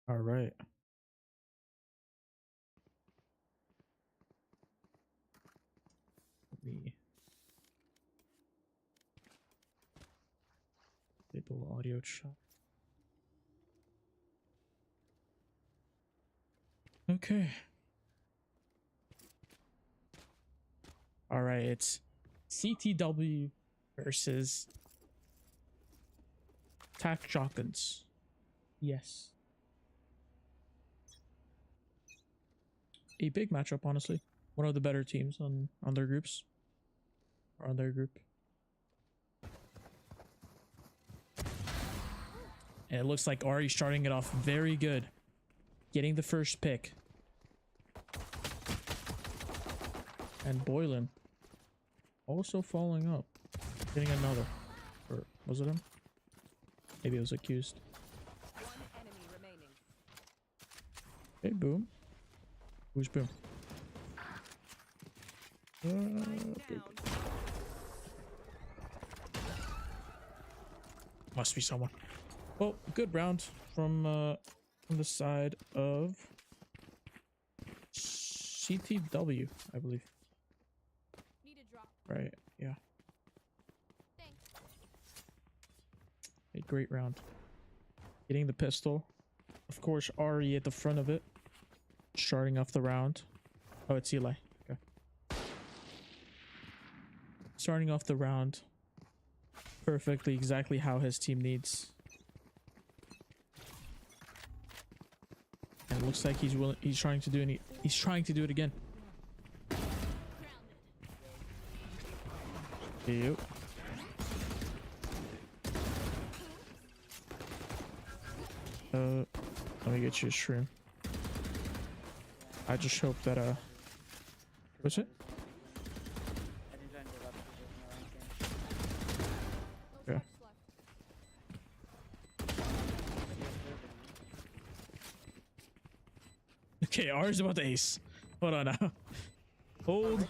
All right. Let me disable audio chat. Okay. All right. It's CTW versus TAC Shotguns. Yes. A big matchup, honestly. One of the better teams on their groups. Or on their group. And it looks like Ari's starting it off very good. Getting the first pick. And Boylan also following up. Getting another. Or was it him? Maybe it was accused. One enemy remaining. Hey, Boom. Who's Boom? Boom. Must be someone. Well, good round from the side of CTW, I believe. Need a drop. Right, yeah. Thanks. A great round. Getting the pistol. Of course, Ari at the front of it. Starting off the round. Oh, it's Eli. Okay. Starting off the round. Perfectly, exactly how his team needs. And it looks like he's willing. He's trying to do it. He's trying to do it again. Yep. Let me get you a shroom. I just hope that what's it? Yeah. Okay, R's about to ace. Hold on now. Hold.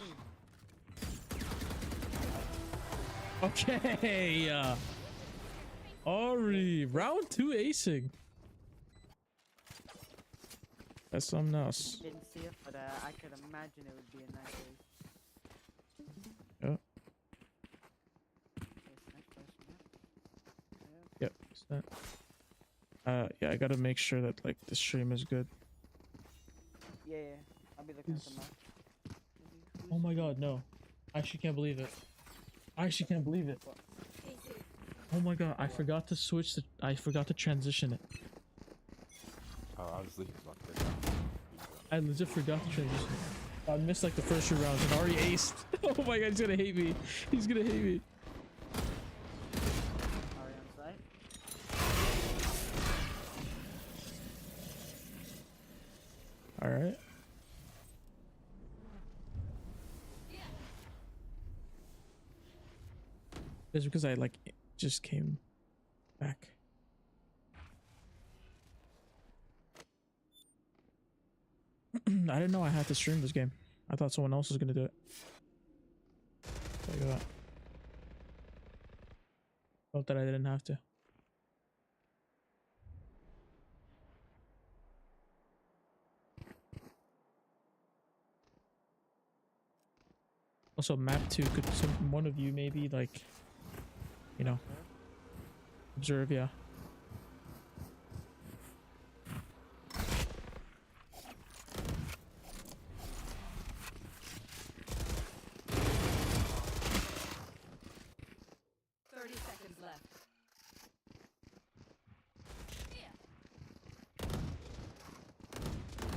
Okay. Ari, round 2 acing. That's something else. Didn't see it, but I could imagine it would be a nice race. Yeah. Yep. Is that? Yeah, I gotta make sure that like the stream is good. Yeah, I'll be looking at the map. Oh my god, no. I actually can't believe it. I actually can't believe it. Oh my god, I forgot to switch the. I forgot to transition it. Oh, obviously he's locked in. I legit forgot to transition it. I missed like the first 2 rounds and already aced. Oh my god, he's gonna hate me. He's gonna hate me. Ari on site. Alright. It's because I like just came back. I didn't know I had to stream this game. I thought someone else was gonna do it. Tell you that. Felt that I didn't have to. Also, map 2, could one of you maybe like, you know, observe, yeah. Left. Yeah.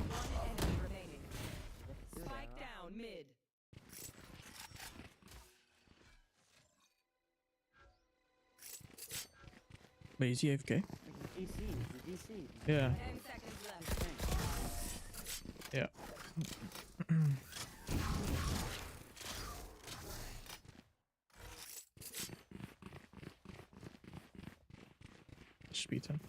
One enemy remaining. Spike down mid. Wait, is he AFK? DC, DC. Yeah. 10 seconds left. Yeah. Speed 10.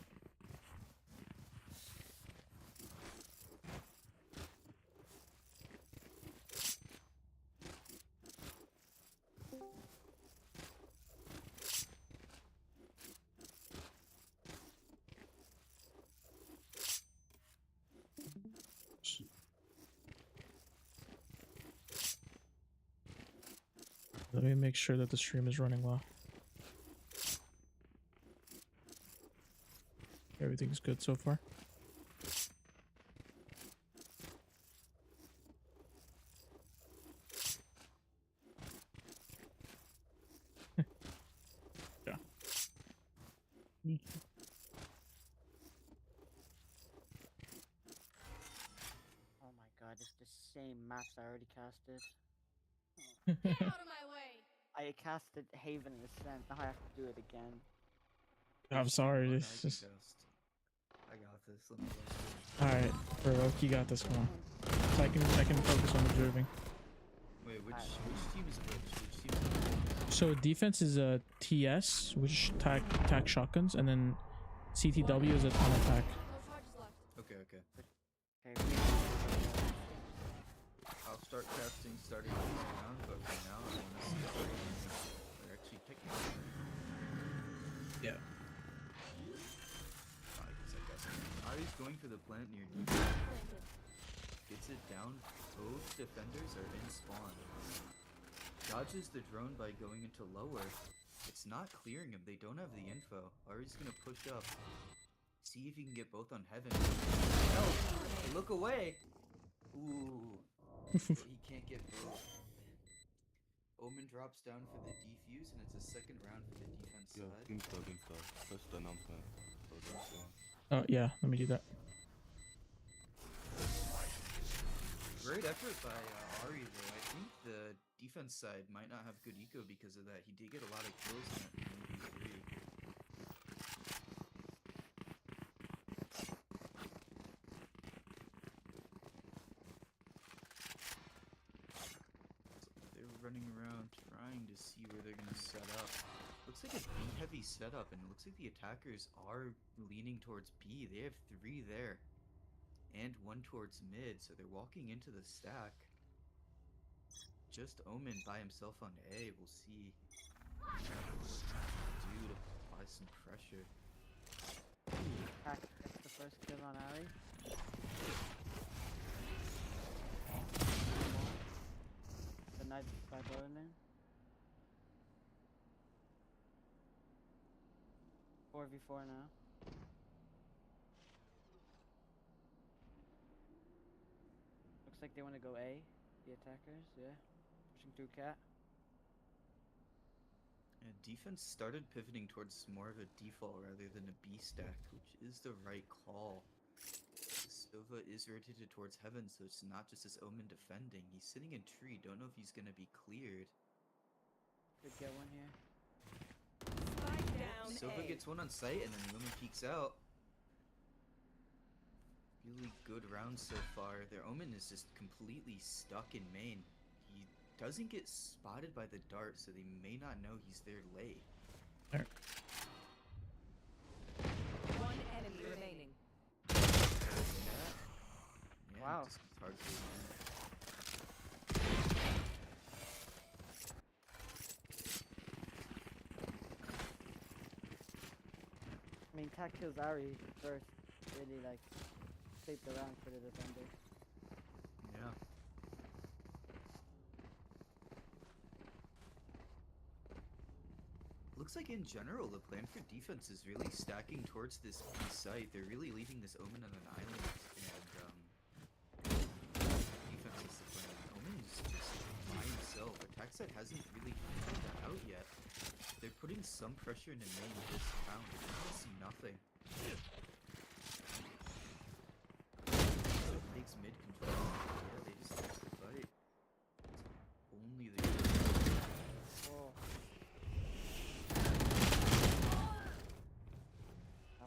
Let me make sure that the stream is running well. Everything's good so far. Yeah. Oh my god, it's the same maps I already casted. Get out of my way! I casted Haven Ascent, now I have to do it again. I'm sorry. Look, This is... I got this. Let me go. All right, bro. You got this. Come on. So I can focus on observing. Wait, which team is which? Which team is which? So defense is a TS, which attack shotguns, and then CTW is a ton attack. Okay, okay. Okay, I'll start casting starting this round, but for now I want to see if they're actually picking. Yeah. I guess. Ari's going for the plant near D. Gets it down. Both defenders are in spawn. Dodges the drone by going into lower. It's not clearing him. They don't have the info. Ari's gonna push up. See if he can get both on heaven. No! Look away! Ooh. He can't get both. Omen drops down for the defuse, and it's a second round for the defense Yo, side. Goonster. Push the announcement. For Goonster. Oh yeah. Let me do that. Great effort by Ari, though. I think the defense side might not have good eco because of that. He did get a lot of kills in that 1v3. They're running around trying to see where they're going to set up. Looks like a B-heavy setup, and it looks like the attackers are leaning towards B. They have 3 there. And 1 towards mid, so they're walking into the stack. Just Omen by himself on A. We'll see what he can do to apply some pressure. Pack gets the first kill on Ari. The knight by Bowman. 4v4 now. Looks like they want to go A, the attackers, yeah. Pushing through cat. And defense started pivoting towards more of a default rather than a B stack, which is the right call. Silva is rotated towards heaven, so it's not just this Omen defending. He's sitting in tree, don't know if he's gonna be cleared. Could get one here. Spike down Silva A. gets one on sight, and then Omen peeks out. Really good round so far. Their Omen is just completely stuck in main. He doesn't get spotted by the dart, so they may not know he's there late. There. One enemy remaining. Yeah, Wow. just targeted him. I mean, Cat kills Ari first. Really, like, saved the round for the defenders. Yeah. Looks like in general the plan for defense is really stacking towards this B site. They're really leaving this Omen on an island, and defense is the plan. Omen is just by himself. Attack side hasn't really figured that out yet. They're putting some pressure into main this round. Defense nothing. So takes mid control. Yeah, they just lost the fight. It's only the Oh.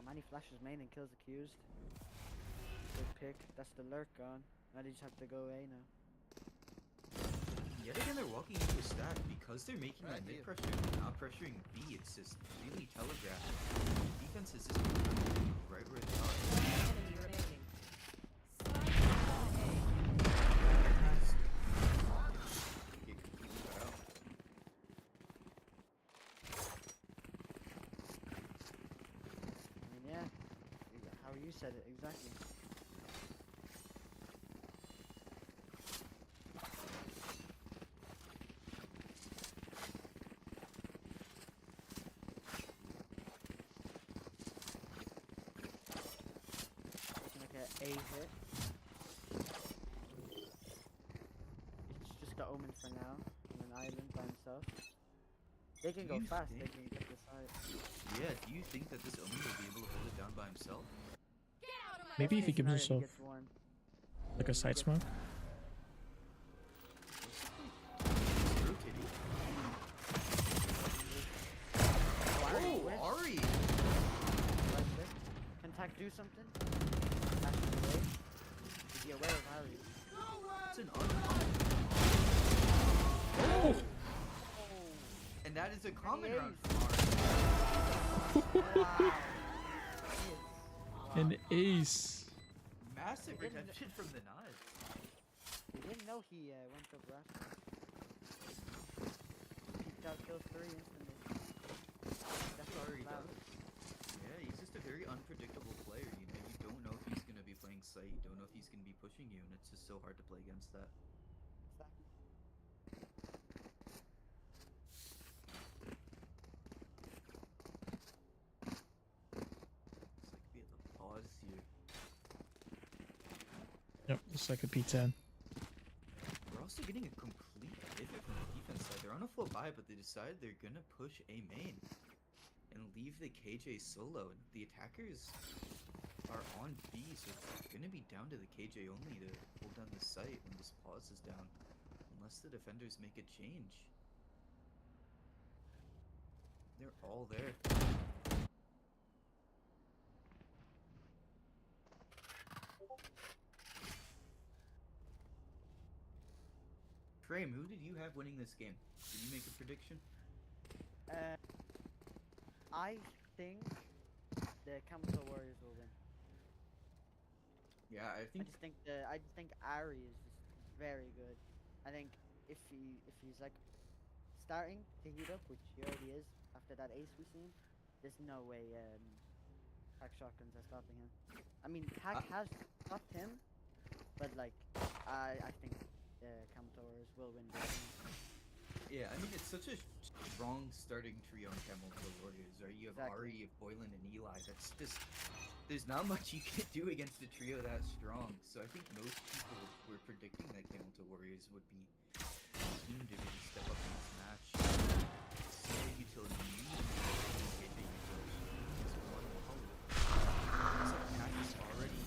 Man, he flashes main and kills accused. Good pick. That's the lurk gone. Now they just have to go A now. Yet again, they're walking into a stack because they're making that mid pressure and not pressuring B. It's just really telegraphed. Defense is just right where they are. Enemy remaining. Spike down A. They get completely cut out. I mean, yeah. How you said it, exactly. Omen for now, on an island by himself. They can Do go you fast, they think- can get the side. Yeah, do you think that this Omen will be able to hold it down by himself? Maybe if he Case gives scenario, himself gets one. like a he side gets- smoke. Rotating. Ari, Oh, Ari! like this. Can Tack do something? Tack is away. Is he aware of Harry? It's an uncommon. Oh! And that is a common ace. run from Ari. Wow. An ace. Massive Didn't- redemption from the Nod. He didn't know he went up last time. Peeked out, kills 3 instantly. That's what Ari loud. does. Yeah, he's just a very unpredictable player, you know. You don't know if he's going to be playing sight, you don't know if he's going to be pushing you, and it's just so hard to play against that. It's like we have to pause here. Yep, just like a P10. We're also getting a complete pivot from the defense side. They're on a flow by, but they decide they're gonna push A main and leave the KJ solo. And the attackers are on B, so it's gonna be down to the KJ only to hold down the site when this pause is down, unless the defenders make a change. They're all there. Frame, who did you have winning this game? Did you make a prediction? I think the Capital Warriors will win. Yeah, I I just think Ari is just very good. I think if he's like starting to heat up, which he already is after that ace we seen, there's no way Tack shotguns are stopping him. I mean, Tack has stopped him, but like I think the Capital Warriors will win this game. Yeah, I mean, it's such a strong starting trio in Camel for the Warriors, right? You have Exactly. Ari, you have Boylan, and Eli. That's just... There's not much you can do against a trio that strong. So I think most people were predicting that Camel Warriors would be keen to really step up in this match. See the utility used, get the utility. It's one power. Looks like Tack is already...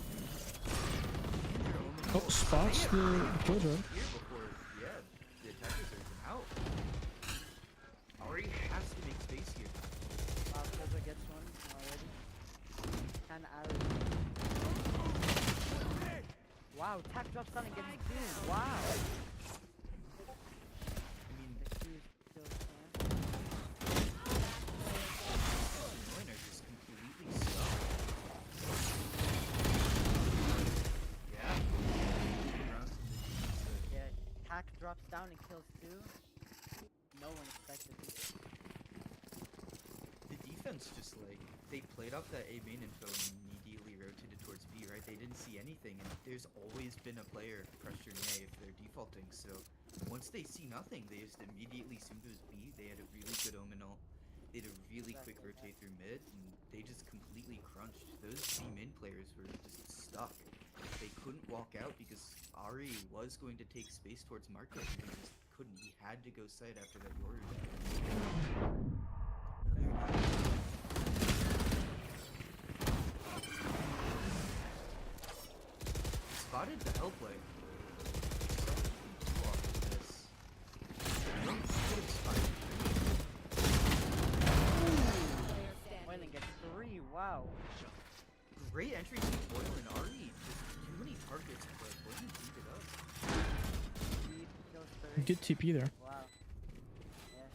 Oh, spots the Killjoy. Here before, yeah, the attackers are even out. Ari has to make space here. Wow, Killjoy gets one already. Can Ari? Wow, Tack drops down and gets 2. Wow. I mean, The Q's still there. Noin are just completely stuck. Yeah. Rounds in the defense, Yeah, Tack drops down and kills 2. No one expected this. the defense just like, they played off that A main info and immediately rotated towards B, right? They didn't see anything, and there's always been a player pressuring A if they're defaulting, so once they see nothing, they just immediately assumed it was B. They had a really good omen ult. They had a really quick rotate through mid, and they just completely crunched. Those B main players were just stuck. They couldn't walk out because Ari was going to take space towards market, and he just couldn't. He had to go side after that Yoru died. Spotted the L play. Player standing. Boylan gets 3. Wow. Great entry to Boylan. Ari just too many targets, but Boylan beat it up. He kills 3. Good TP there. Wow. Yeah.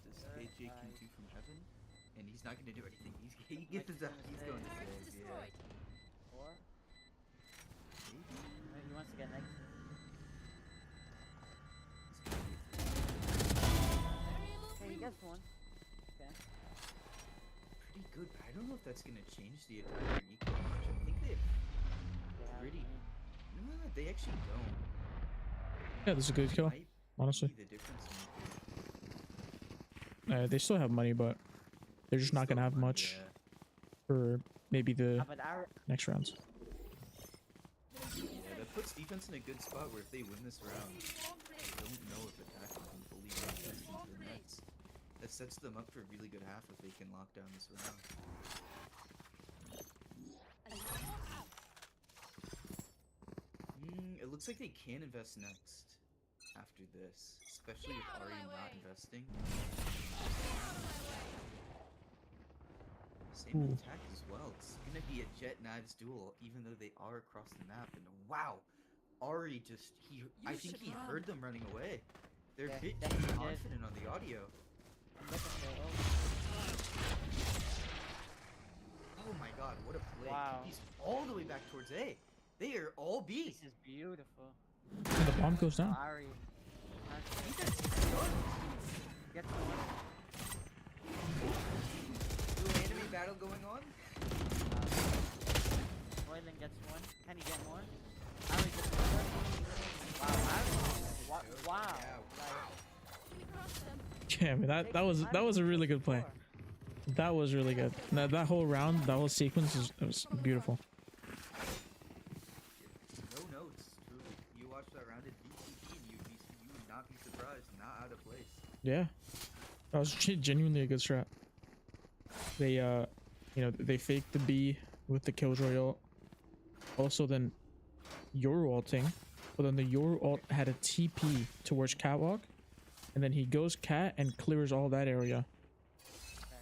This KJ can do from heaven, and he's not gonna do anything. He gets up. He's going to Target save. Yeah. destroyed. 4. Maybe. He wants to get next. Okay, he gets 1. Okay. Pretty good, but I don't know if that's gonna change the entire eco much. I think they They gritty. No, they actually don't. Yeah, this is a good kill. Might honestly. be the difference maker. They still have money, but they're just They not still gonna have money, much yeah. for maybe the But our next rounds. Yeah, that puts defense in a good spot where if they win this round, they don't know if attack can fully invest into the next. That sets them up for a really good half if they can lock down this round. It looks like they can invest next after this, especially with Ari not investing. Same Ooh. attack as well. It's gonna be a Jet Knives duel, even though they are across the map. And wow, Ari just I think he heard them running away. They're a Yeah, bit too definitely did. confident on the audio. look at their ult. Oh my god, what a play! Wow. He's all the way back towards A. They are all B. This is beautiful. And the bomb goes down. Ari. Get the New enemy battle going on. Boylan gets one. Can he get more? Ari gets one. Wow, Ari. Wow. Yeah, I mean, that was a really good play. That was really good. That whole round, that whole sequence was beautiful. No notes, truly. You watch that round at VCP and you would not be surprised, not out of place. Yeah, that was genuinely a good strat. They you know, they faked the B with the Killjoy ult. Also, then your ulting, but then the your ult had a TP towards Catwalk, and then he goes Cat and clears all that area,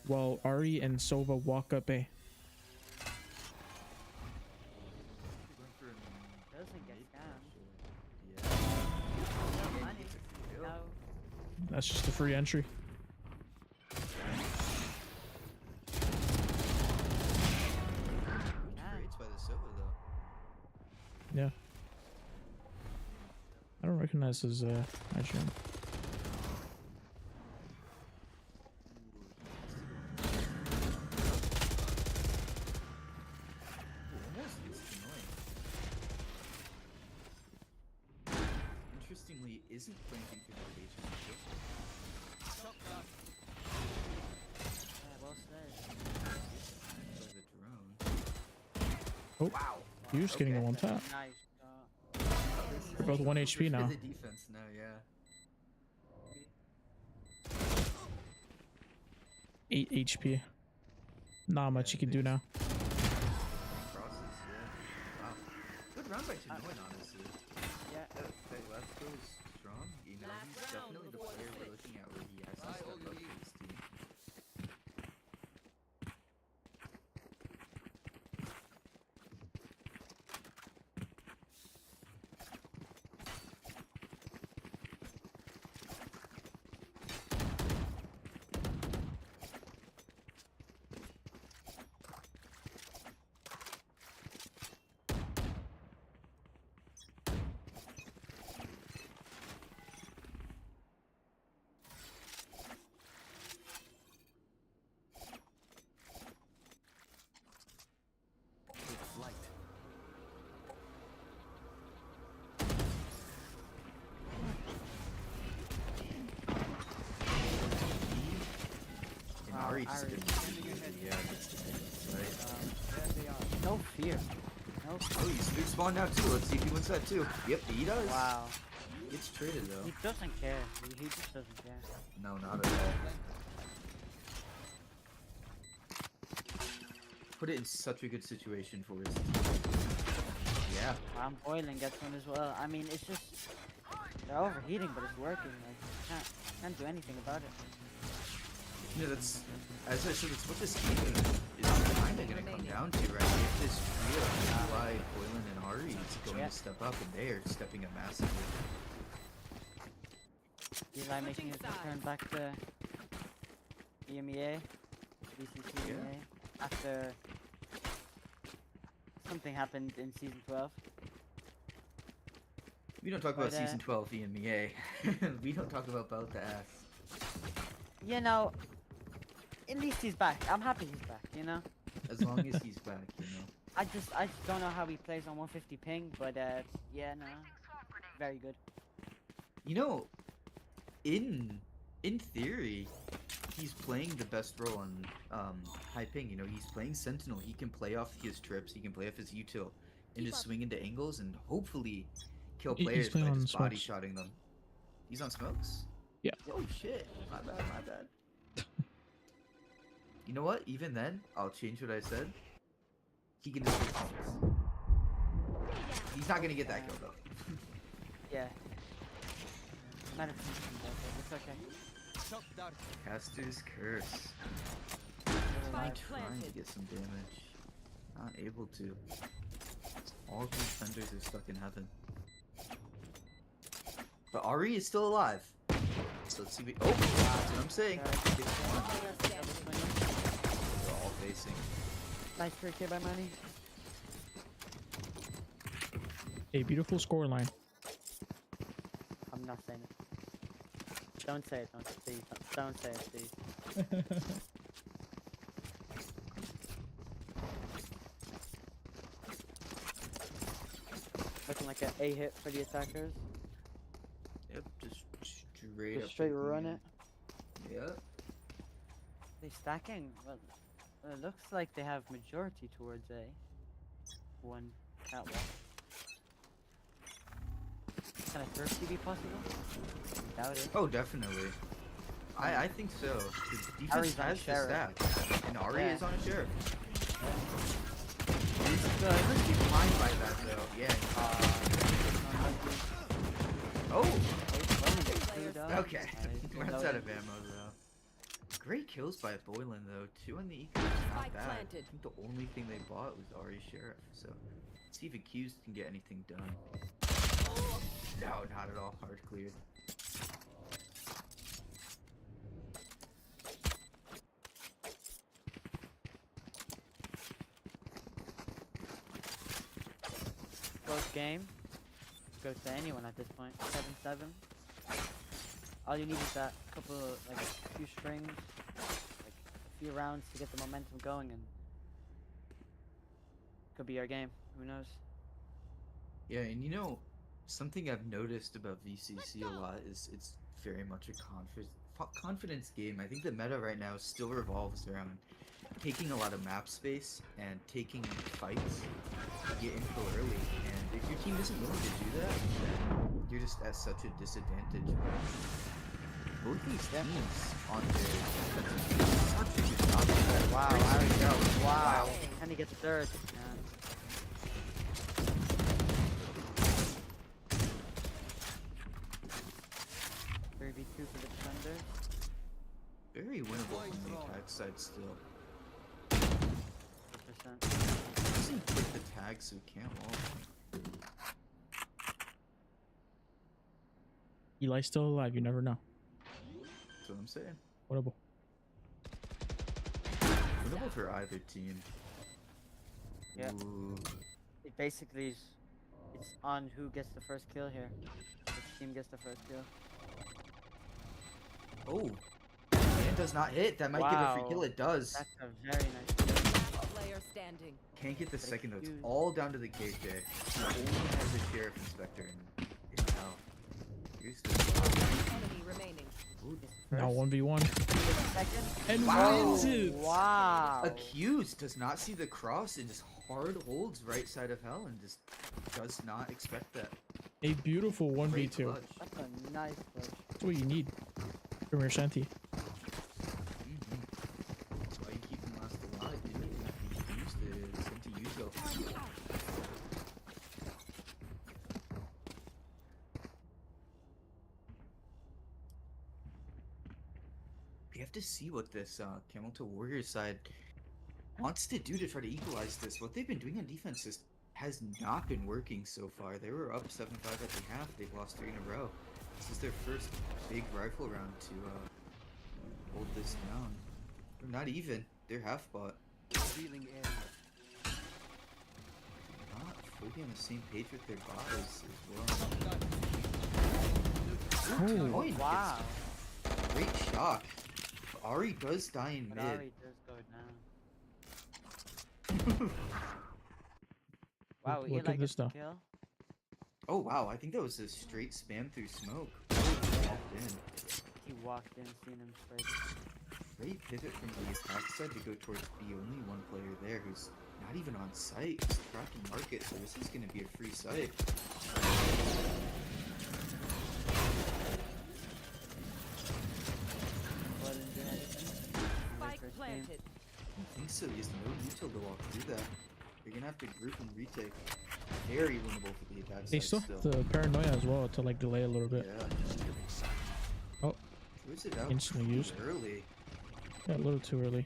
while Ari and Sova walk up A. Doesn't get scammed. Yeah. No money. No. That's just a free entry. Trades by the Sova though. Yeah. I don't recognize his IGN. Almost gets annoying. Interestingly, isn't planting for the rotation. Yeah, well said. By the drone. Oh, Wow. you're just getting a Okay. one tap. Nice. We're both 1 HP now. The defense now, yeah. 8 HP. Not much you can do now. Crosses, yeah. Wow. Good round by Chinoy, honestly. Yeah. That left goes strong. You know, he's definitely the player we're looking at where he has to step up for his team. And Ari just Ari. couldn't yeah, that's the thing, right? There they are. No fear. No fear. Oh, he's big spawn now too. Let's see if he wins that too. Yep, he does. Wow. Gets traded though. He doesn't care. He just doesn't care. No, not at all. Put it in such a good situation for his team. Yeah. Boylan gets one as well. I mean, it's just they're overheating, but it's working. Like can't do anything about it. Yeah, that's as I said. It's what this game is kind of going to come down to, right? If this trio, Eli, Boylan, and Ari, is going Yeah. to step up, and they are stepping up massively. Eli making his return back to EMEA, VCC Yeah. EMEA, after something happened in season 12. We don't talk about But, season 12 EMEA. We don't talk about bout the ass. You know, at least he's back. I'm happy he's back. You know. As long as he's back, you know. I just don't know how he plays on 150 ping, but yeah, no, very good. You know, in theory, he's playing the best role on high ping. You know, he's playing Sentinel. He can play off his trips. He can play off his util, and just swing into angles and hopefully kill He's players playing by on just body smokes. shotting them. He's on smokes. Yeah. Oh shit! My bad. My bad. You know what? Even then, I'll change what I said. He can just get smokes. He's not gonna get that kill though. Yeah. Matter of fact, it's okay. Caster's curse. Spike Trying to planted. get some damage. Not able to. All the defenders are stuck in heaven. But Ari is still alive. So let's see if we. Oh! That's what I'm saying. Get one. Player standing. They're all facing. Nice trick here by Manny. A beautiful scoreline. I'm not saying it. Don't say it, don't say it, please. Looking like an A hit for the attackers. Yep, just straight up. Just straight looking run in. it. Yep. They stacking. Well, it looks like they have majority towards A. One catwalk. Can a thirsty be possible? Doubt it. Oh, definitely. I think so. The defense Ari's on has the sheriff. stats, and Ari Yeah. is on a sheriff. He's good. He's behind by that though. Yeah. Oh. Okay. Runs out of ammo though. Great kills by Boylan though. 2 on the eco is not Spike bad. planted. I think the only thing they bought was Ari's sheriff. So let's see if accused can get anything done. No, not at all. Hard cleared. Close game. Go to anyone at this point. 7-7. All you need is that couple of, like, a few strings, like a few rounds to get the momentum going, and could be our game. Who knows? Yeah, and you know, something I've noticed about VCC a lot is it's very much a confidence game. I think the meta right now still revolves around taking a lot of map space and taking fights to get info early. And if your team isn't willing to do that, then you're just at such a disadvantage. Both these teams on their defensive team do such a good job of that. Wow, Great Ari swing. goes. Wow. And he gets third. Yeah. V2 for the defender. Very winnable from the attack side still. 100%. Doesn't put the tag so it can't wall. Eli's still alive. You never know. That's what I'm saying. Whatever. Winnable for either team. Yeah. Ooh. It basically is, it's on who gets the first kill here. Which team gets the first kill. Oh. Man does not hit. That might give a free Wow. kill. It does. That's a very nice kill. Last player standing. Can't get the But second though. It's excuse- all down to the KJ. He only has the sheriff inspector in hell. Here's the Enemy remaining. Ooh. Now 1v1. Second. And Wow. wins it. Wow. Accused does not see the cross and just hard holds right side of hell and just does not expect that. A beautiful Great 1v2. clutch. That's a nice push. That's what you need from your Shanty. That's why you keep them last alive, dude. You use the Senti Yuzo. We have to see what this Camel to Warrior side wants to do to try to equalize this. What they've been doing on defense has not been working so far. They were up 7-5 at the half. They've lost 3 in a row. This is their first big rifle round to hold this down. Or not even. They're half bot. Revealing area. Not fully on the same page with their bots as well. Oh, Point Wow. gets great shot. Ari does die in But mid. Ari does go down. Wow, Look Eli at this gets the though. kill. Oh wow, I think that was a straight spam through smoke. Walked in. He walked in, seen him straight. Great pivot from the attack side to go towards B. Only one player there who's not even on site. He's tracking market, so this is going to be a free site. What in your head? Spike First game. planted. I don't think so. He has no util to walk through that. They're going to have to group and retake. Very winnable for the attack They side still have the paranoia as well to like delay a little bit. Yeah. Oh, Throws it out instantly too used. early. Yeah, a little too early.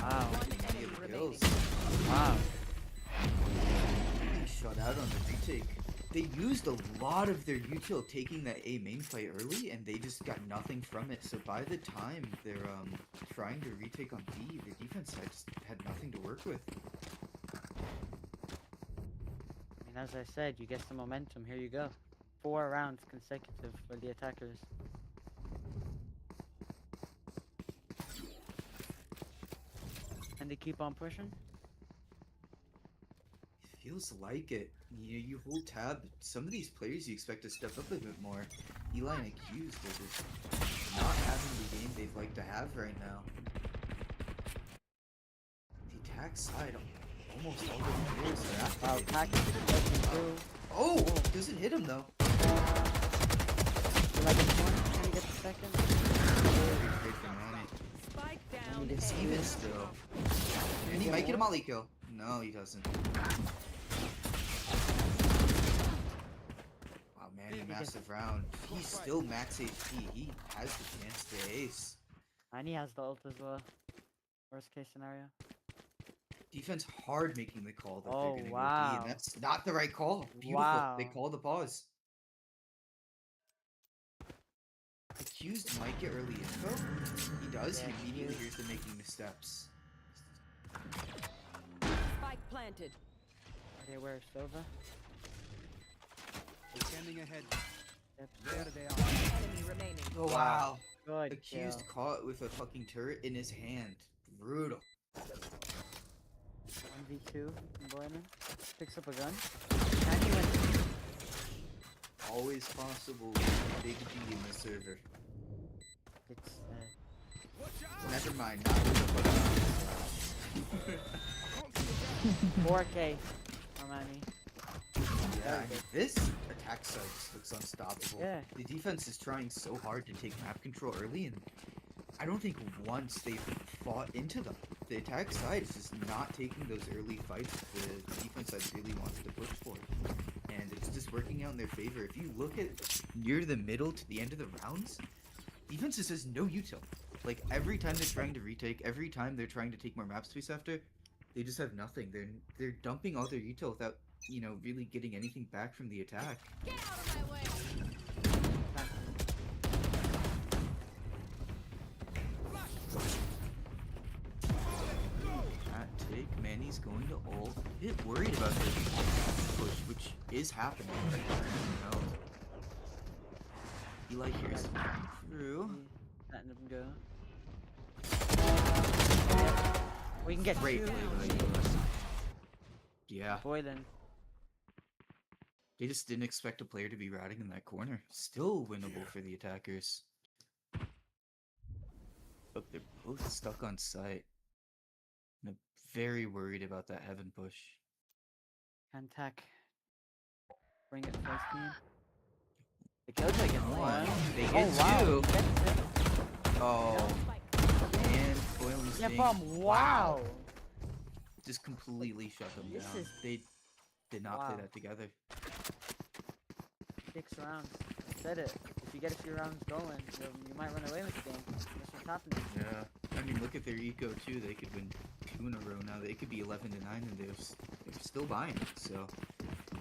Wow. One Any enemy of the remaining. kills. Wow. Really shut out on the retake. They used a lot of their util taking that A main fight early, and they just got nothing from it. So by the time they're trying to retake on B, the defense side just had nothing to work with. I mean, as I said, you get some momentum. Here you go. 4 rounds consecutive for the attackers. And they keep on pushing. Feels like it. You hold tab. Some of these players you expect to step up a bit more. Eli and Accused are just not having the game they'd like to have right now. The attack side, almost all the players are Wow, activated. tactics are pushing through. Oh! Doesn't hit him though. Feel like it's one. Can he get the second? Very great from Manny. Spike down. Need to It's A. even still. And he might get a molly kill. No, he doesn't. Wow, Manny, massive round. He's still max HP. He has the chance to ace. And he has the ult as well. Worst case scenario. Defense hard making the call that Oh, they're gonna go wow. B, and that's not the right call. Beautiful. Wow. They call the pause. Accused might get early info. He does. Yeah, He he immediately is. hears them making missteps. Spike planted. Okay, where's Sova? Scanning ahead. Yep. There they are. Enemy remaining. Oh wow. Good Accused kill. caught with a fucking turret in his hand. Brutal. 1v2 from Boyman. Picks up a gun. And he went. Always possible with a big D in the server. It's, Never mind, not with a 4K. Hermione. Yeah, I mean, this attack side just looks unstoppable. Yeah. The defense is trying so hard to take map control early, and I don't think once they've fought into them. The attack side is just not taking those early fights the defense side really wants to push for. And it's just working out in their favor. If you look at near the middle to the end of the rounds, defense just has no util. Like, every time they're trying to retake, every time they're trying to take more map space after, they just have nothing. They're dumping all their util without, you know, really getting anything back from the attack. Get out of my way. That take, Manny's going to ult. A bit worried about the push, which is happening right now. Eli here's through. Letting them go. We can get Great two. play by Eli. Yeah, Boylan. they just didn't expect a player to be routing in that corner. Still winnable for the attackers. But they're both stuck on site. And I'm very worried about that heaven push. Contact. Bring it first team. The Killjoy gets one. They Oh get wow. two. He gets it. Oh, Spike. and Foil Yeah, mistake. bomb. Wow. Just completely shut them This down. is- They did not play Wow. that together. 6 rounds. I said it. If you get a few rounds going, you might run away with the game. That's what's happening. Yeah, I mean, look at their eco too. They could win 2 in a row now. They could be 11-9, and they're still buying it. So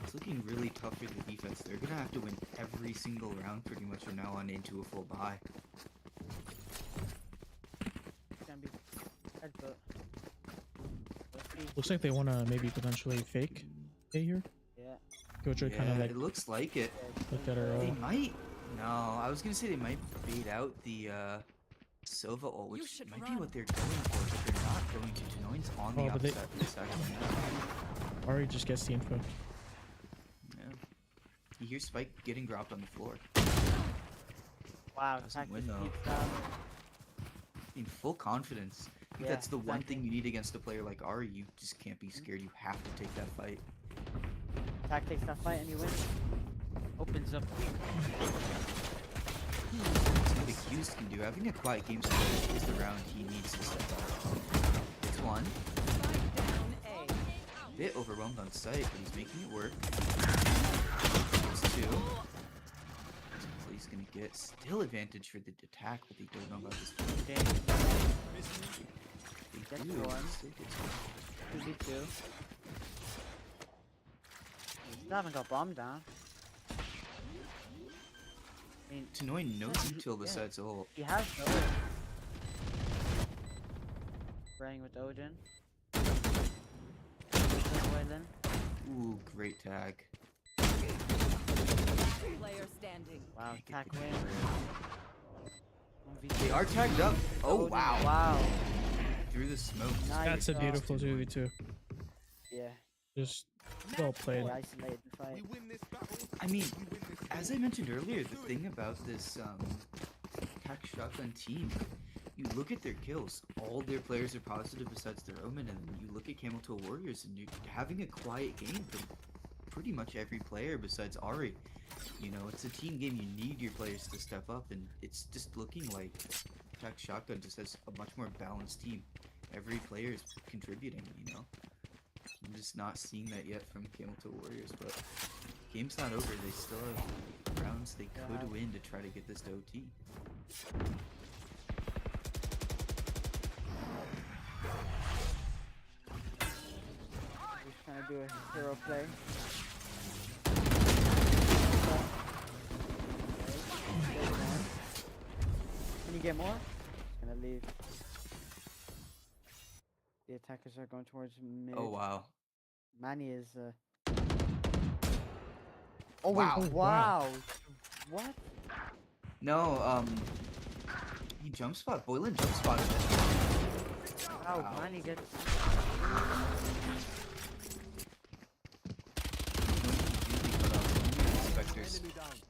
it's looking really tough for the defense. They're gonna have to win every single round pretty much from now on into a full buy. It's gonna be headbutt. Let's see. Looks like they want to maybe potentially fake A here. Yeah. Killjoy kind Yeah, of like it looks like it. looked at her They all. might. No, I was gonna say they might bait out the Silva ult, You which should might be run. what they're going for, but they're not going to. Denoin's on the Oh, but they- upside for a second. Ari just gets the info. Yeah. You hear Spike getting dropped on the floor. Wow, Doesn't Tactics win, though. keeps that. In full confidence. I think Yeah, that's the one exactly. thing you need against a player like Ari. You just can't be scared. You have to take that fight. Tactics that fight and you win. Opens up. That's what Accused can do. Having a quiet game style is the round he needs to step up. It's one. Spike down A. Bit overwhelmed on sight, but he's making it work. It's two. So he's gonna get still advantage for the attack, but they don't know about this. They Gets do. one. Still gets one. 2v2. Still haven't got bomb down. I mean, Tanoy knows util besides ult. he has the ult. Spraying with Odin. Wayland. Ooh, great tag. Player standing. Wow, Can't get attack the win. cover. They are tagged up. Oh, Odin, wow. Wow. Through the smoke. Nice. That's a job. beautiful 2v2. Yeah. Just well played. They isolated the fight. I mean, as I mentioned earlier, the thing about this attack shotgun team, you look at their kills, all their players are positive besides their Omen, and then you look at Camel Toe Warriors, and you're having a quiet game from pretty much every player besides Ari. You know, it's a team game, you need your players to step up, and it's just looking like attack shotgun just has a much more balanced team. Every player is contributing, you know? I'm just not seeing that yet from Camel Toe Warriors, but game's not over. They still have rounds they could Yeah. win to try to get this to OT. He's trying to do a hero play. Can you get more? He's gonna leave. The attackers are going towards mid. Oh wow. Manny is Oh Wow. wait, Oh, wow. What? No, he jump spot. Boylan jump spotted it. Wow, Wow. Manny gets Inspectors.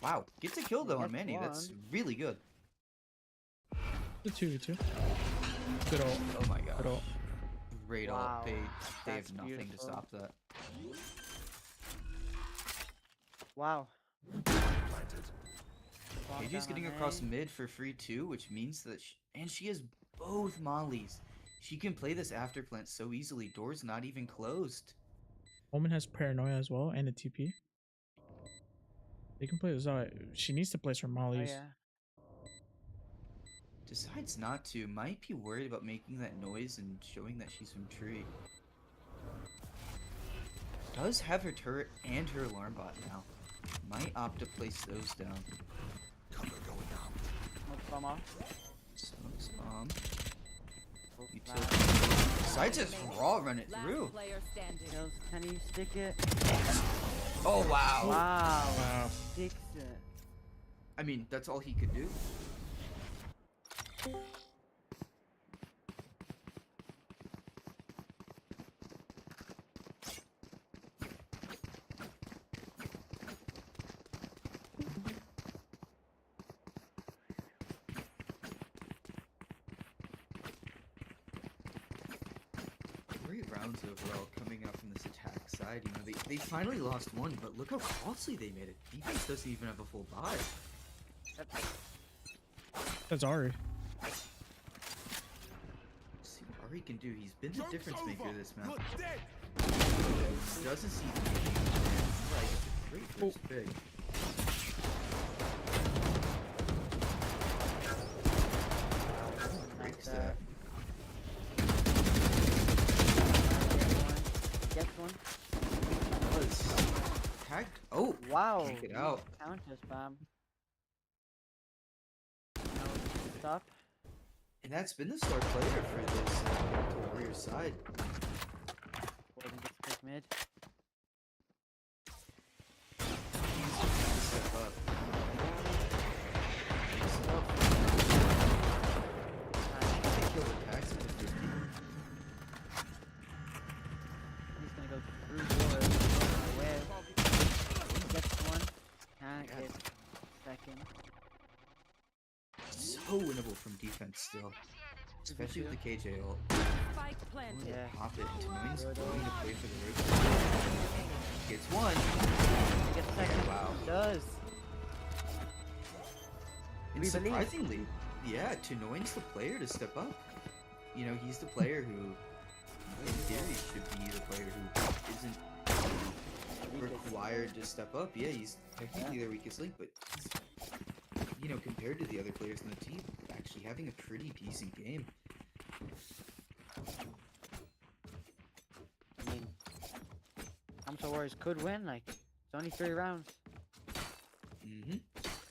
Wow, gets a kill though on Gets Manny. That's one. really good. The 2v2. Good ult. Oh my god. Good ult. Great Wow, ult. They that's have nothing to beautiful. stop that. wow. KJ's getting across mid for free too, which means that she has both mollies. She can play this after plant so easily. Door's not even closed. Omen has paranoia as well and a TP. They can play this out. She needs to place her Oh mollies. yeah. Decides not to. Might be worried about making that noise and showing that she's from tree. Does have her turret and her alarm bot now. Might opt to place those down. Smoke bomb off. Smokes bomb. Oh, Utility. wow. Decides to raw run it Last through. player standing. Kills, can he stick it? Oh wow. Wow. Wow. Sticks it. I mean, that's all he could do. Great rounds overall coming out from this attack side. You know, they finally lost one, but look how costly they made it. Defense doesn't even have a full buy. That's Ari. See what Ari can do. He's been the difference maker this map. Doesn't see the like it's a great first pick. Great Nice, stat. Gets one. Was tagged. Oh, Wow. Take it out. Counter spam. Now it's stop. and that's been the star player for this Warriors side. Gordon gets pick mid. Step up. so winnable from defense still. Especially with the KJ ult. Spike Going planted. to Yeah. pop it, and Tanoin's Good going to ult. play for the roof. Gets one. He gets second. Wow. Does. And We believe. surprisingly, yeah, Tanoin's the player to step up. You know, he's the player who, in theory, should be the player who isn't required to step up. Yeah, he's technically their weakest link, but he's, you know, compared to the other players in the team, actually having a pretty decent game. I mean, Hamza Warriors could win. Like, it's only 3 rounds. Mm-hmm.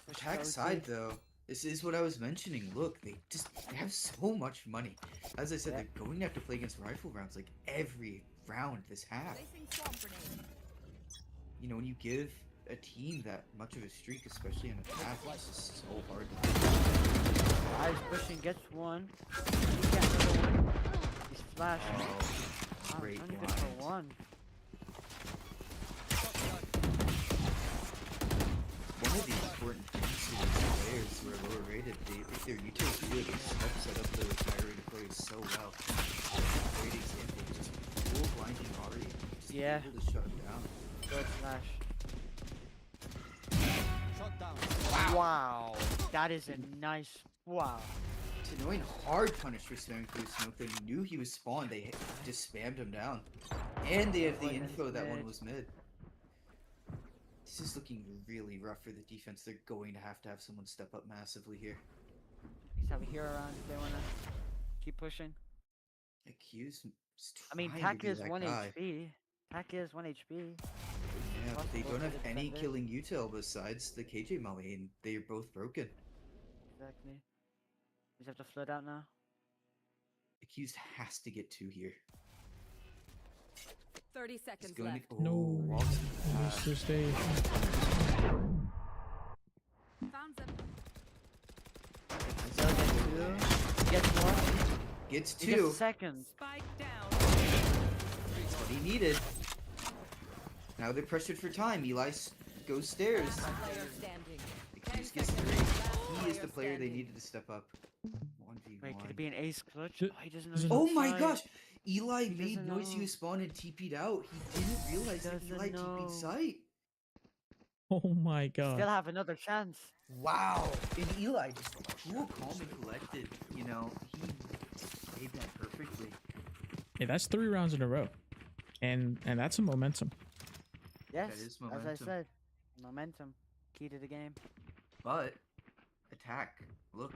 Push Attack OT. side though, this is what I was mentioning. Look, they have so much money. As I said, Yeah. they're going to have to play against rifle rounds like every round this half. Placing swamp grenade. You know, when you give a team that much of a streak, especially in attack, it's just so hard to do. Eyes pushing, gets one. He gets another one. He's flashing. Oh, Wow, great it's only good for blind. one. One of the important things to these players who are lower rated, if they're utility good, it help set up those higher rated players so well. Great example, just full blinding Ari, just be Yeah. able to shut him down. Good flash. Shot down. Wow. That is a nice. Wow. Tanoin hard punish for spamming through smoke. They knew he was spawned, they just spammed him down. And they have the One is info that one mid. was mid. This is looking really rough for the defense. They're going to have someone step up massively here. Let's have a hero around if they want to keep pushing. Accuse. I mean, trying to Tack be is that 1 guy. HP. Tack is 1 HP. Yeah, but they Possible don't for have the any defender. killing util besides the KJ Molly, and they are both broken. Exactly. We just have to flood out now. Accused has to get 2 here. 30 He's seconds going left. to. Oh, No. Waltz. Let's just stay. Found them. So gets 2. Gets 1. Gets He 2. gets second. Spike down. That's what he needed. Now they're pressured for time. Eli goes stairs. Last player standing. Accused 10 gets 3. seconds. Last He is the player player they standing. needed to step up. 1v1. Wait, could it be an ace clutch? Ju- Oh, he doesn't know. doesn't- he's Oh my outside. gosh! Eli He made doesn't noise he know. was spawned and TP'd out. He didn't realize that doesn't Eli know. TP'd sight. Oh my Still god. have another chance. Wow! And Eli just cool, calm, and collected. You know, he played that perfectly. Yeah, that's 3 rounds in a row. And that's some momentum. Yes, is as I momentum. said, momentum, key to the game. But attack, look,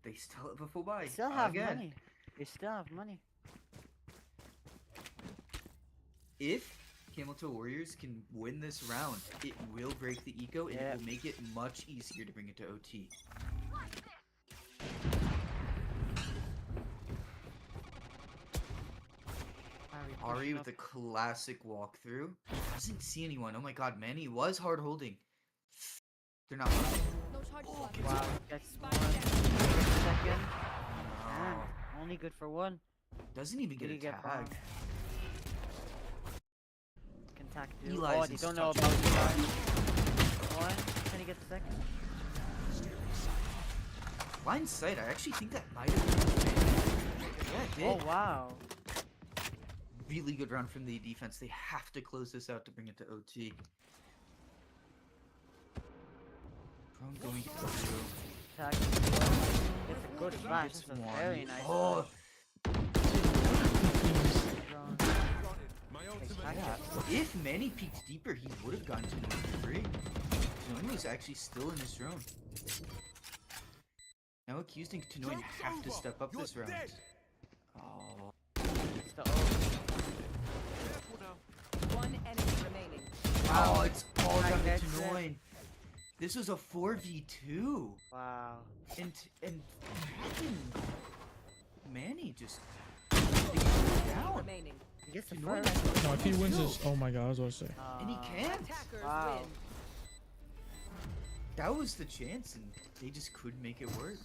they still have a full buy. They still have again. money. They still have money. If Camel Toe Warriors can win this round, it will break the eco and Yeah. it will make it much easier to bring it to OT. Ari with a classic walkthrough. Doesn't see anyone. Oh my god, Manny was hard holding. They're not moving. No charge block. Wow, gets Spike one. down. Gets second. No. And only good for one. Doesn't even Did get he a get tag. bombed? Can tack two. Eli's Oh, they is don't know touching. about Eli. One. Can he get the second? Blind sight, I actually think that might have been yeah, it did. Oh wow. Really good round from the defense. They have to close this out to bring it to OT. Prone going through. Tack. It's a good flash. Gets It's a one. very nice Oh, flash. Drawn. My Okay, ultimate. tack it. if Manny peeked deeper, he would have gotten to 1v3. Tanoin was actually still in his drone. Now Accused and Tanoin have to step up this round. Oh, It's the ult. One enemy remaining. wow, it's all down to That's it. Tanoin. This was a 4v2. Wow. And fucking Manny just they go down. Remaining. He gets the Tanoin first. has No, if he wins 1v2. this, oh my god, I was about to say. And he can't. Attackers Wow. win. That was the chance, and they just couldn't make it work.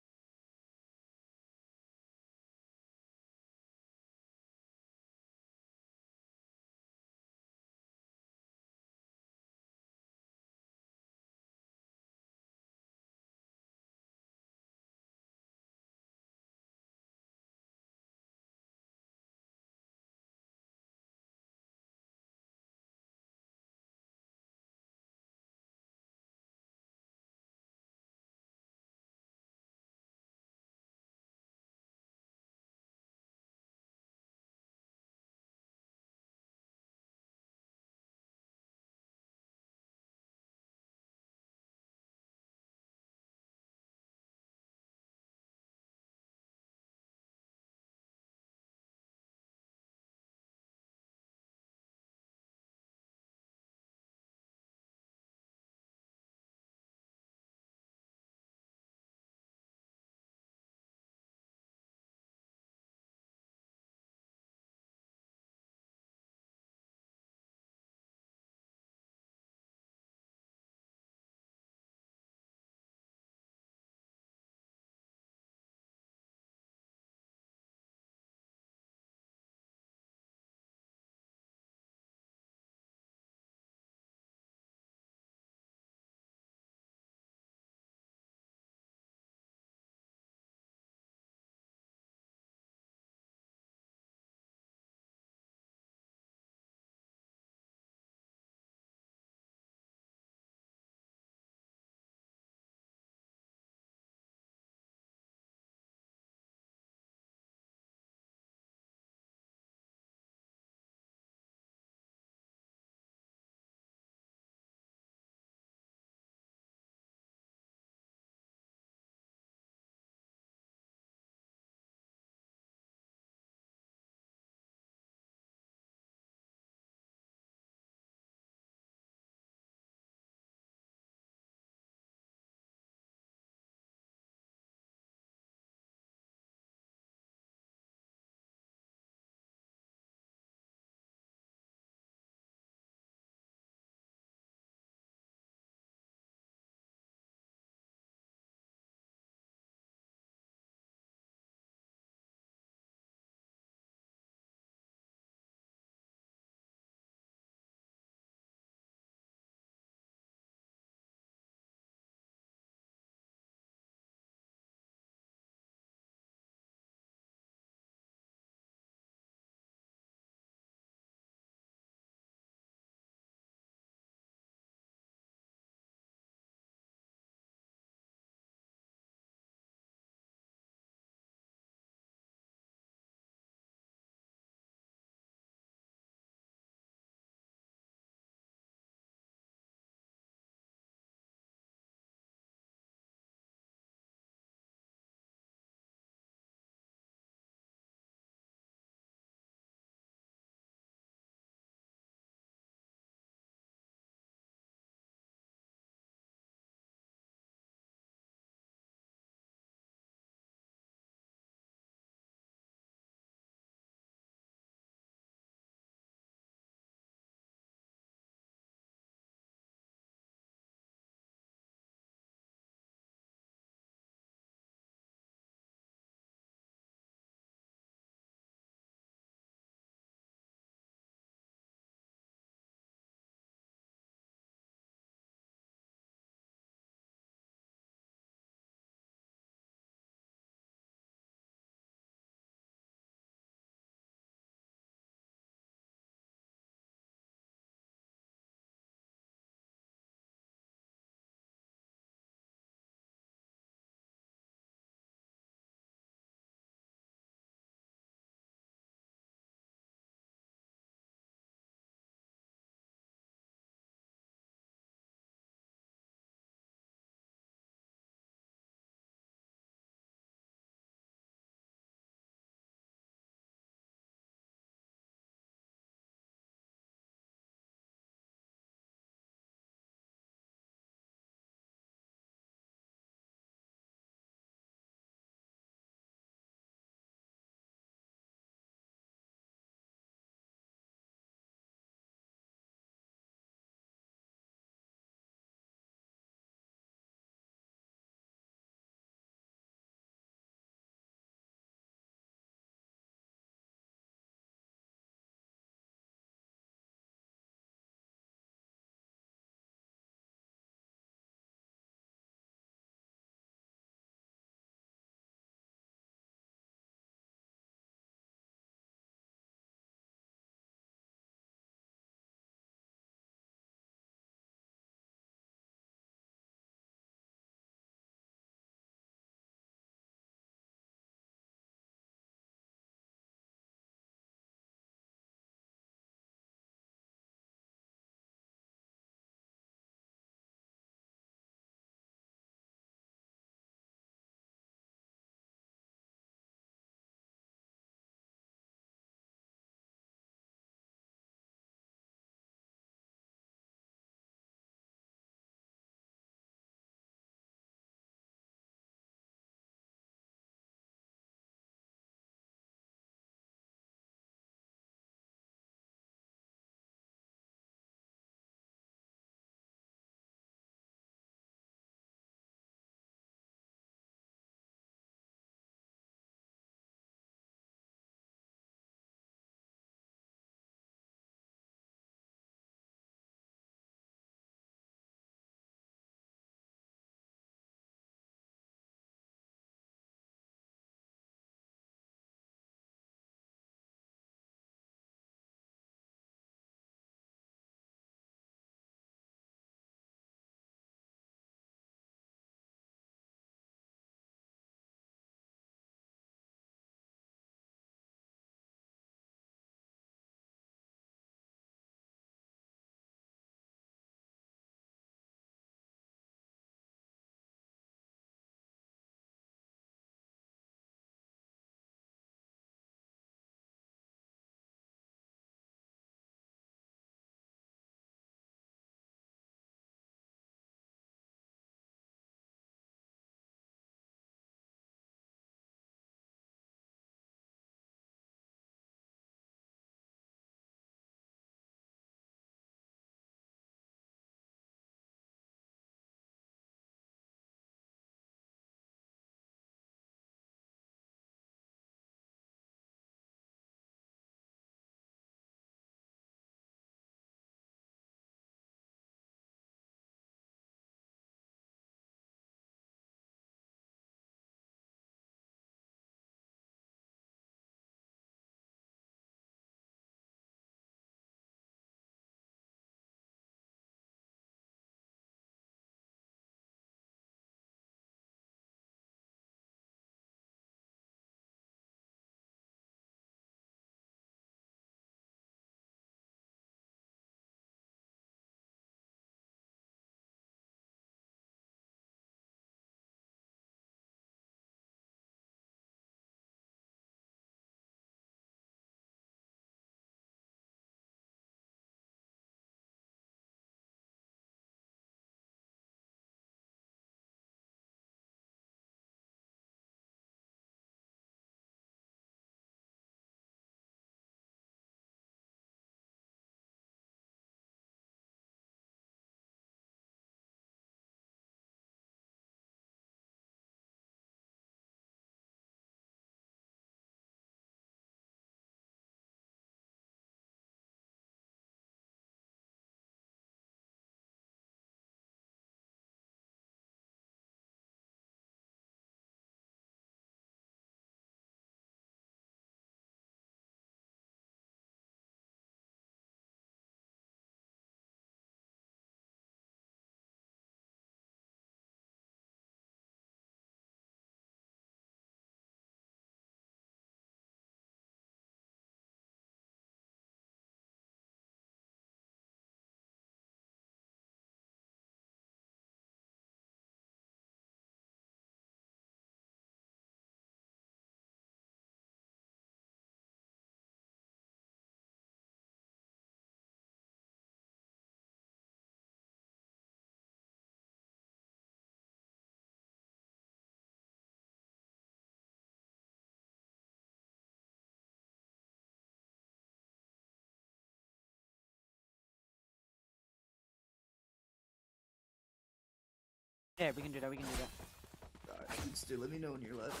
Yeah, we can do that. We can do that. Alright, Goonster, let me know when you're left.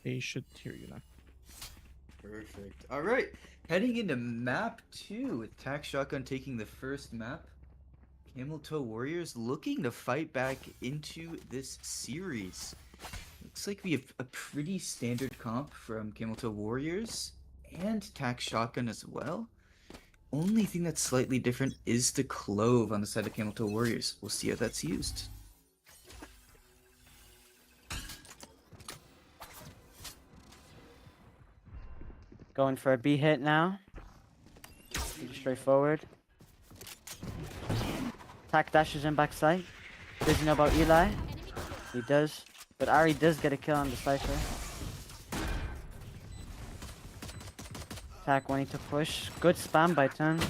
They should hear you now. Perfect. Alright, heading into map 2 with Tac Shotgun taking the first map. Camel Toe Warriors looking to fight back into this series. Looks like we have a pretty standard comp from Camel Toe Warriors and Tac Shotgun as well. Only thing that's slightly different is the clove on the side of Camel Toe Warriors. We'll see how that's used. Going for a B hit now. Pretty straightforward. Tac dashes in backside. Does he know about Eli? He does. But Ari does get a kill on the Cypher. Tac wanting to push. Good spam by Turn.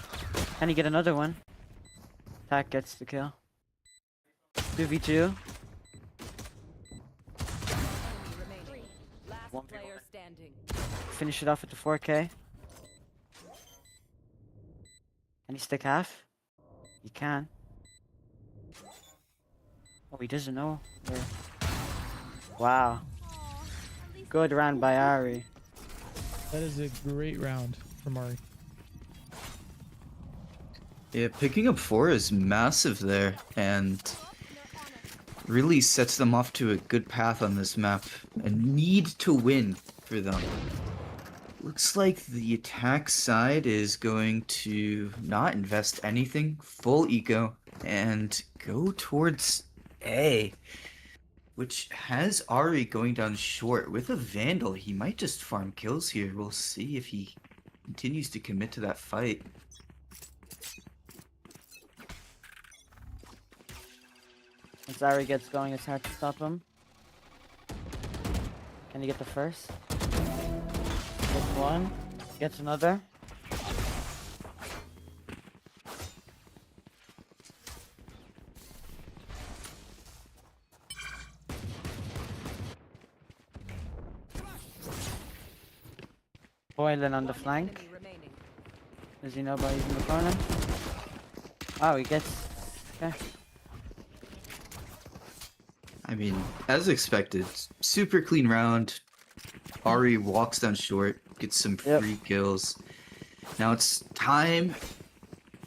Can he get another one? Tac gets the kill. 2v2. Remaining. Last 1v1. player standing. Finish it off with the 4K. Can he stick half? He can. Oh, he doesn't know. Where. Wow. Good round by Ari. That is a great round from Ari. Yeah, picking up 4 is massive there, and really sets them off to a good path on this map. A need to win for them. Looks like the attack side is going to not invest anything, full eco, and go towards A, which has Ari going down short. With a Vandal, he might just farm kills here. We'll see if he continues to commit to that fight. Once Ari gets going, it's hard to stop him. Can he get the first? Gets one. Gets another. Boylan on the flank. Enemy remaining. Does he know about using the corner? Oh, he gets... Okay. I mean, as expected, super clean round. Ari walks down short, gets some Yep. free kills. Now it's time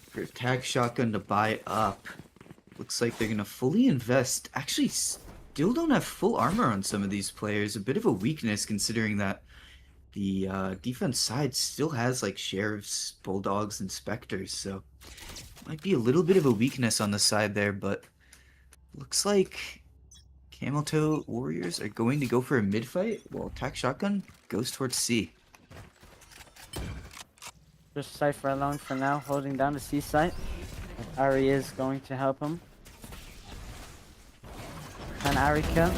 for Tac Shotgun to buy up. Looks like they're gonna fully invest. Actually, still don't have full armor on some of these players. A bit of a weakness considering that the defense side still has like Sheriffs, Bulldogs, and Specters. So might be a little bit of a weakness on the side there, but looks like Camel Toe Warriors are going to go for a mid fight, while Tac Shotgun goes towards C. Just Cypher alone for now, holding down the C site. Ari is going to help him. And Ari kill.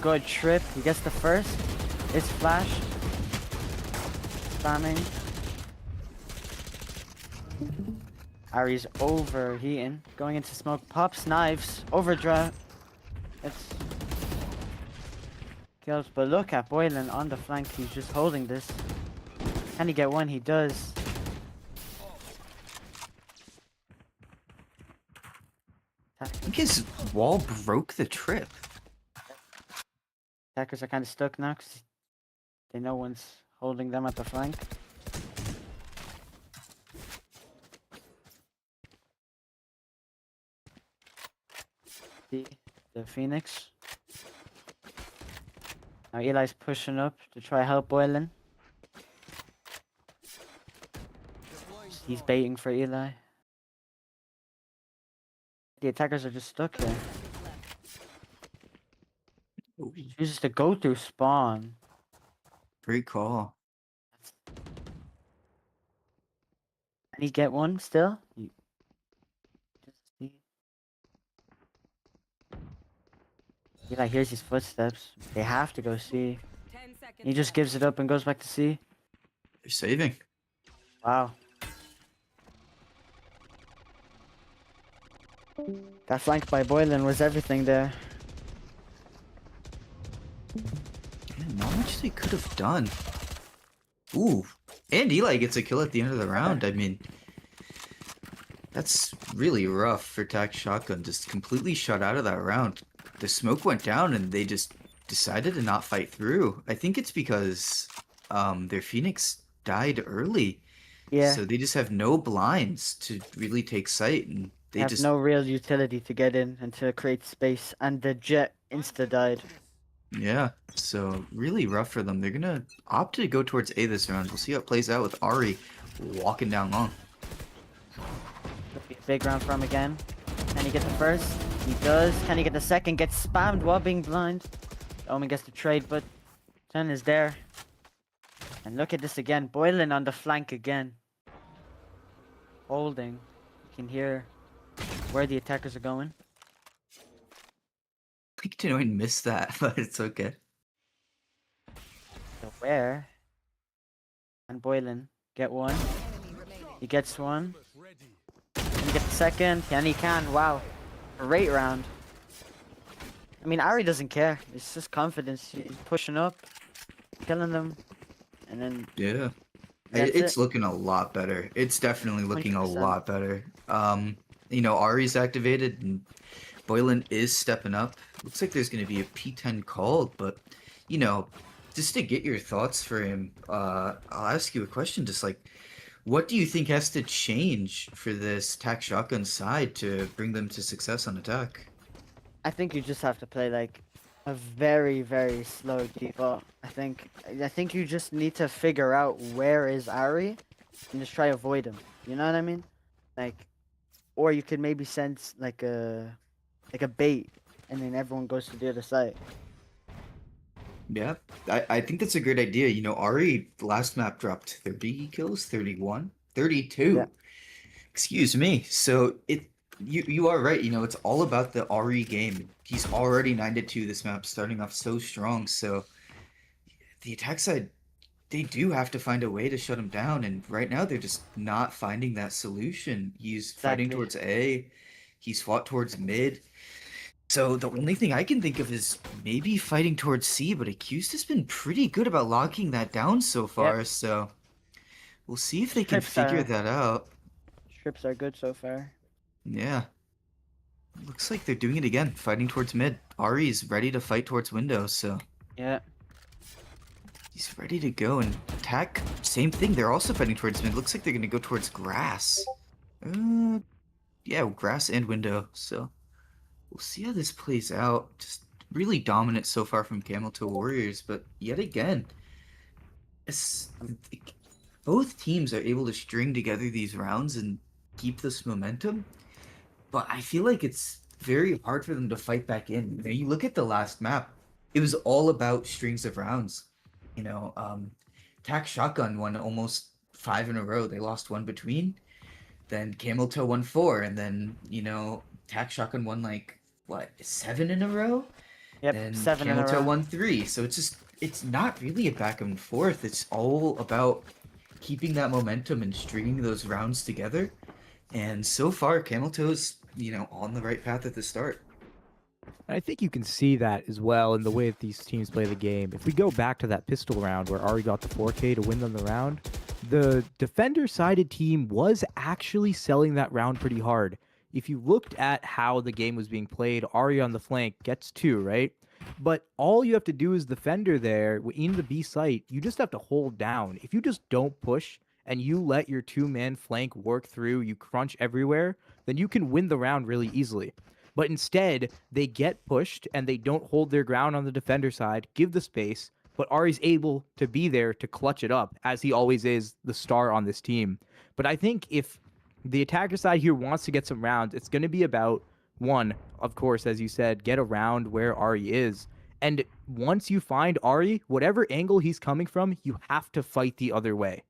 Good trip. He gets the first. It's flash. Spamming. Ari's overheating. Going into smoke. Pops knives. Overdrive. It's kills. But look at Boylan on the flank. He's just holding this. Can he get one? He does. I think his wall broke the trip. Attackers are kind of stuck now because they know one's holding them at the flank. The Phoenix. Now Eli's pushing up to try help Boylan. He's baiting for Eli. The attackers are just stuck here. Ooh, Chooses to go through spawn. great call. Can he get one still? Eli hears his footsteps. They have to go see. 10 seconds. He just gives it up and goes back to C. They're saving. Wow. That flank by Boylan was everything there. Yeah, not much they could have done. Ooh, and Eli gets a kill at the end of the round. I mean, that's really rough for Tac Shotgun. Just completely shut out of that round. The smoke went down and they just decided to not fight through. I think it's because their Phoenix died early. Yeah, So they just have no blinds to really take sight, and they they have just no real utility to get in and to create space, and the jet insta died. yeah. So really rough for them. They're gonna opt to go towards A this round. We'll see how it plays out with Ari walking down long. Could be a big round for him again. Can he get the first? He does. Can he get the second? Gets spammed while being blind. Omen gets the trade, but 10 is there. And look at this again. Boylan on the flank again. Holding. You can hear where the attackers are going. I think Tanoin missed that, but it's okay. So where? And Boylan get one. He gets one. Can he get the second? And he can. Wow. Great round. I mean, Ari doesn't care. It's just confidence. He's pushing up, killing them, and then Yeah. That's It's it. looking a lot better. It's definitely looking a 100%. lot better. Ari's activated and Boylan is stepping up. Looks like there's going to be a P10 called, but just to get your thoughts for him, I'll ask you a question. Just like, what do you think has to change for this Tac Shotgun side to bring them to success on attack? I think you just have to play like a very, very slow default. I think you just need to figure out where is Ari and just try to avoid him. You know what I mean? Like, or you could maybe send like a bait, and then everyone goes to the other side. Yeah, I think that's a great idea. Ari last map dropped 30 kills, 31, 32. Yeah. Excuse me. So you are right. It's all about the Ari game. He's already 9-2 this map, starting off so strong. So the attack side, they do have to find a way to shut him down, and right now they're just not finding that solution. He's fighting Exactly. towards A, he's fought towards mid. So the only thing I can think of is maybe fighting towards C, but Accused has been pretty good about locking that down so far, Yep. so we'll see if they can Trips figure are that out. trips are good so far. Yeah. Looks like they're doing it again, fighting towards mid. Ari's ready to fight towards window, so Yeah. he's ready to go. And attack, same thing. They're also fighting towards mid. Looks like they're gonna go towards grass. Yeah, grass and window. So we'll see how this plays out. Just really dominant so far from Camel to Warriors, but yet again, it's, both teams are able to string together these rounds and keep this momentum. But I feel like it's very hard for them to fight back in. You look at the last map; it was all about strings of rounds. Tac Shotgun won almost 5 in a row. They lost one between. Then Camel Toe won 4, and then Tac Shotgun won like what 7 in a row. Yep. And 7 in a Camel Toe row. won 3. So it's not really a back and forth. It's all about keeping that momentum and stringing those rounds together. And so far, Camel Toe's on the right path at the start. And I think you can see that as well in the way that these teams play the game. If we go back to that pistol round where Ari got the 4K to win them the round, the defender-sided team was actually selling that round pretty hard. If you looked at how the game was being played, Ari on the flank gets 2, right? But all you have to do is defender there in the B site. You just have to hold down. If you just don't push and you let your 2-man flank work through, you crunch everywhere, then you can win the round really easily. But instead, they get pushed and they don't hold their ground on the defender side, give the space, but Ari's able to be there to clutch it up, as he always is the star on this team. But I think if the attacker side here wants to get some rounds, it's going to be about, one, of course, as you said, get around where Ari is. And once you find Ari, whatever angle he's coming from, you have to fight the other way.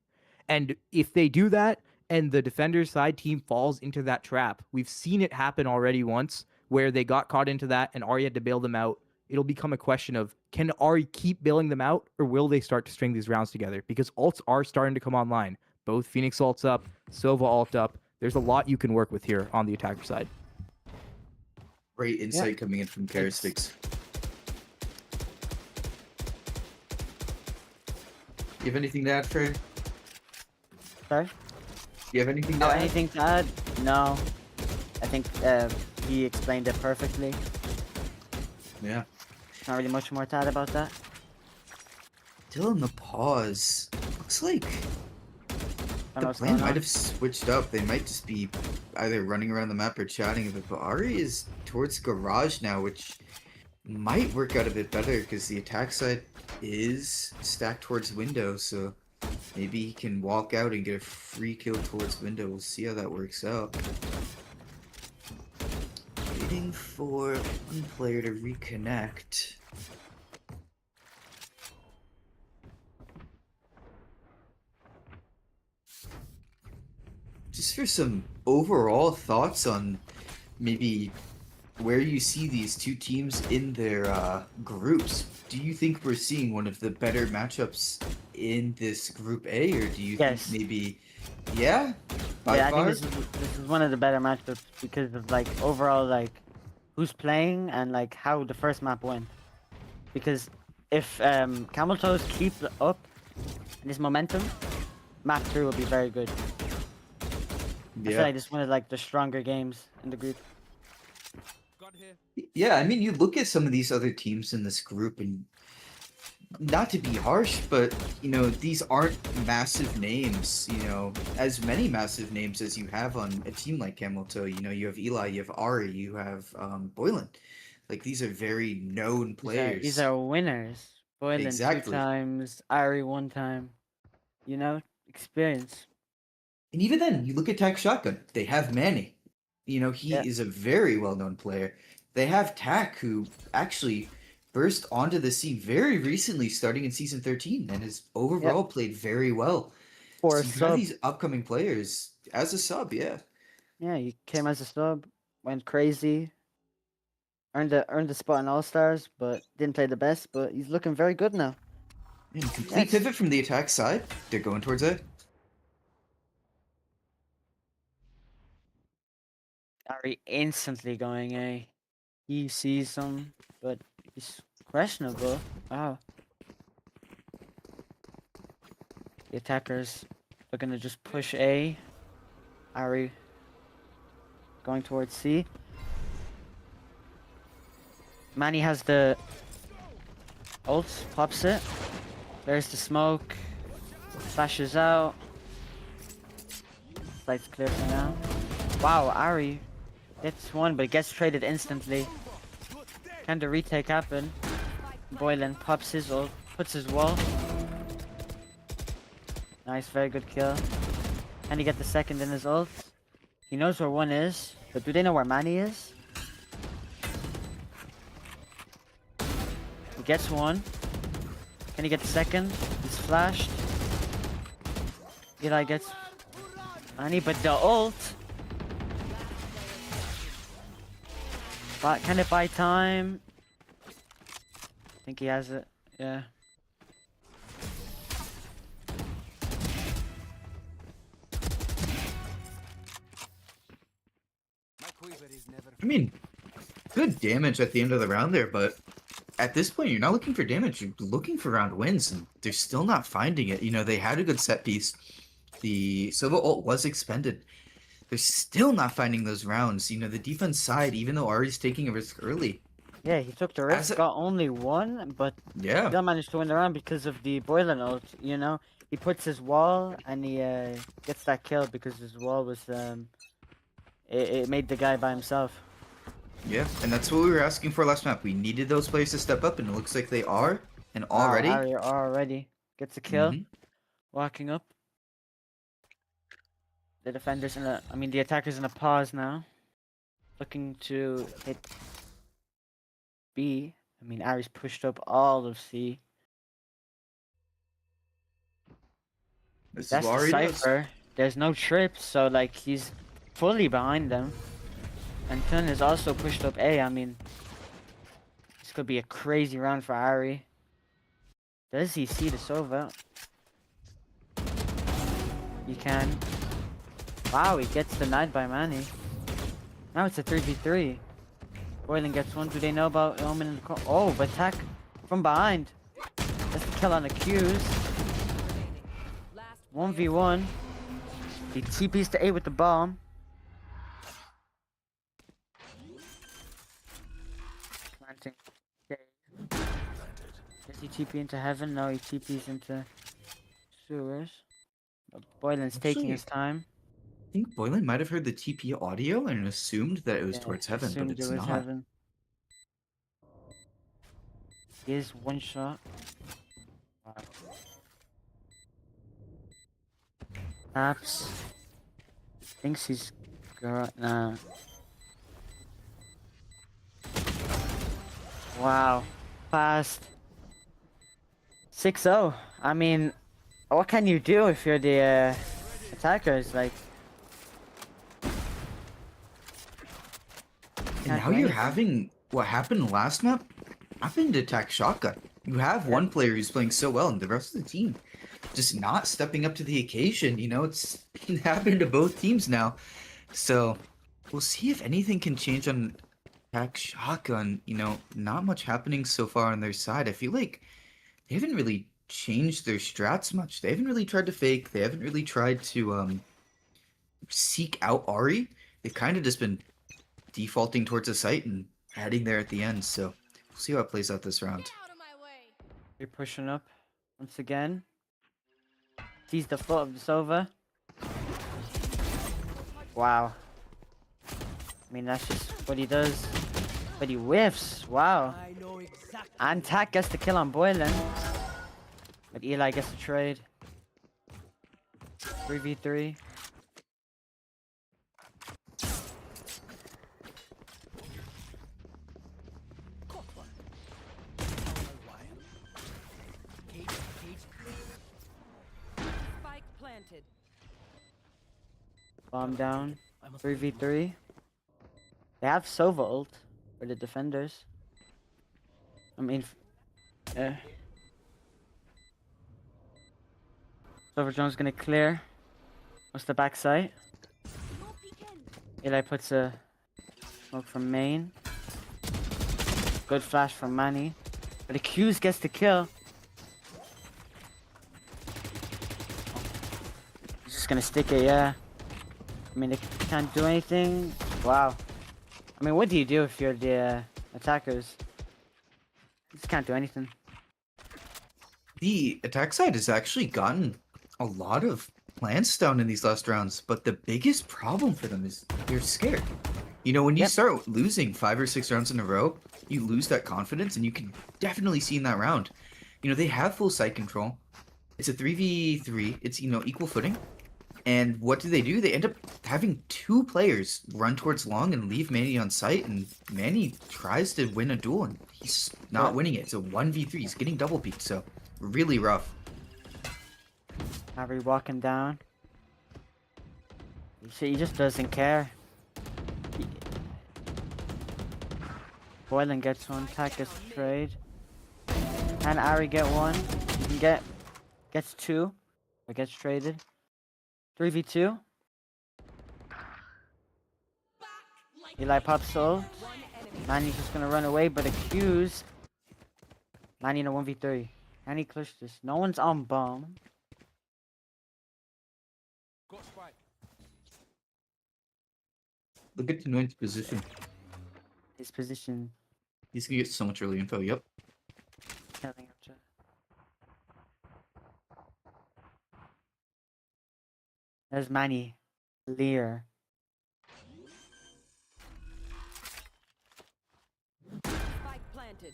And if they do that, and the defender side team falls into that trap, we've seen it happen already once, where they got caught into that and Ari had to bail them out. It'll become a question of, can Ari keep bailing them out, or will they start to string these rounds together? Because ults are starting to come online. Both Phoenix ults up, Sova ult up. There's a lot you can work with here on the attacker side. Great insight coming in from Karastix. You have anything to add, Trey? Sorry? You have anything to Oh, add? anything to add? No. I think he explained it perfectly. Yeah. Not really much more to add about that. Still in the pause. Looks like I don't know the what's plan going might on. have switched up. They might just be either running around the map or chatting a bit. But Ari is towards garage now, which might work out a bit better because the attack side is stacked towards window. So maybe he can walk out and get a free kill towards window. We'll see how that works out. Waiting for one player to reconnect. Just for some overall thoughts on maybe where you see these two teams in their groups. Do you think we're seeing one of the better matchups in this group A, or do you Yes. think maybe, yeah, by Yeah, I far? think this is one of the better matchups because of like overall like who's playing and like how the first map went. Because if Camel Toes keep up this momentum, map 3 will be very good. I feel Yeah. like this is one of like the stronger games in the group. Got here. Yeah, I mean, you look at some of these other teams in this group, and not to be harsh, but you know, these aren't massive names. You know, as many massive names as you have on a team like Camel Toe. You know, you have Eli, you have Ari, you have Boylan. Like these are very known players. These are winners. Boylan Exactly. 2 times, Ari 1 time. You know, experience. And even then, you look at Tac Shotgun. They have Manny. You know, he Yeah. is a very well-known player. They have Tac, who actually burst onto the scene very recently, starting in season 13, and has overall played very well. For So a you have sub. these upcoming players as a sub, yeah. Yeah, he came as a sub, went crazy, earned the spot in All Stars, but didn't play the best. But he's looking very good now. And complete Yes. pivot from the attack side. They're going towards it. Ari instantly going A. He sees him, but he's questionable. Wow. The attackers are gonna just push A. Ari going towards C. Manny has the ult, pops it. There's the smoke. Flashes out. Site's clear for now. Wow, Ari gets one, but gets traded instantly. Can the retake happen? Boylan pops his ult, puts his wall. Nice, very good kill. Can he get the second in his ult? He knows where one is, but do they know where Manny is? He gets one. Can he get the second? He's flashed. Eli gets Manny, but the ult. But can it buy time? I think he has it. Yeah. My quiver is never. I mean, good damage at the end of the round there, but at this point, you're not looking for damage. You're looking for round wins, and they're still not finding it. You know, they had a good set piece. The Silva ult was expended. They're still not finding those rounds. You know, the defense side, even though Ari's taking a risk early. Yeah, he took the As risk, a- got only one, but Yeah. still managed to win the round because of the Boylan ult, you know? He puts his wall and he gets that kill because his wall was, it made the guy by himself. Yeah, and that's what we were asking for last map. We needed those players to step up, and it looks like they are. And Wow, already, Ari already gets a kill, Mhm. walking up. The defenders the attackers in a pause now. Looking to hit B. I mean, Ari's pushed up all of C. this is That's what the Ari does. Cypher. There's no trips, so like he's fully behind them. And Kun is also pushed up A. I mean, this could be a crazy round for Ari. Does he see the Sova? He can. Wow, he gets denied by Manny. Now it's a 3v3. Boylan gets one. Do they know about Omen in the corner? Oh, but attack from behind. That's the kill on the Qs. 1v1. He TPs to A with the bomb. Planting. Okay. Does he TP into heaven? No, he TPs into sewers. But Boylan's taking Actually, his time. I think Boylan might have heard the TP audio and assumed that it was Yeah, towards heaven, but assumed it's it was not. heaven. He is one shot. Wow. Perhaps thinks he's got Wow. Fast. 6-0. I mean, what can you do if you're the attackers? Like, And can't now do you're anything. having what happened last map happen to attack shotgun. You have one player who's playing so well, and the rest of the team just not stepping up to the occasion. You know, it's happened to both teams now. So we'll see if anything can change on attack shotgun. You know, not much happening so far on their side. I feel like they haven't really changed their strats much. They haven't really tried to fake. They haven't really tried to seek out Ari. They've kind of just been defaulting towards the site and heading there at the end. So we'll see how it plays out this round. You're pushing up once again. Sees the foot of the Sova. Wow. I mean, that's just what he does. But he whiffs. Wow. I know exactly. And Tack gets the kill on Boylan. But Eli gets the trade. 3v3. Spike planted. Bomb down. 3v3. They have Sova ult for the defenders. I mean, Sova Jones gonna clear. What's the backside? Eli puts a smoke from main. Good flash from Manny. But Accused gets the kill. He's just gonna stick it, yeah. I mean, they can't do anything. Wow. I mean, what do you do if you're the attackers? You just can't do anything. The attack side has actually gotten a lot of plants down in these last rounds, but the biggest problem for them is they're scared. You know, when you Yep. start losing 5 or 6 rounds in a row, you lose that confidence, and you can definitely see in that round. You know, they have full site control. It's a 3v3. It's, you know, equal footing. And what do? They end up having 2 players run towards long and leave Manny on site, and Manny tries to win a duel, and he's not Yeah. winning it. It's a 1v3. He's getting double peaked, so really rough. Harry walking down. He just doesn't care. Boylan gets one, Tack gets the trade. Can Ari get one? He can gets 2. Or gets traded. 3v2. Eli pops ult. Manny's just gonna run away, but Accused. Manny in a 1v3. Can he clutch this? No one's on bomb. Got spike. Look at Tenoid's position. His position He's gonna get so much early info. Yep. telling him to. There's Manny. Lear. Spike planted.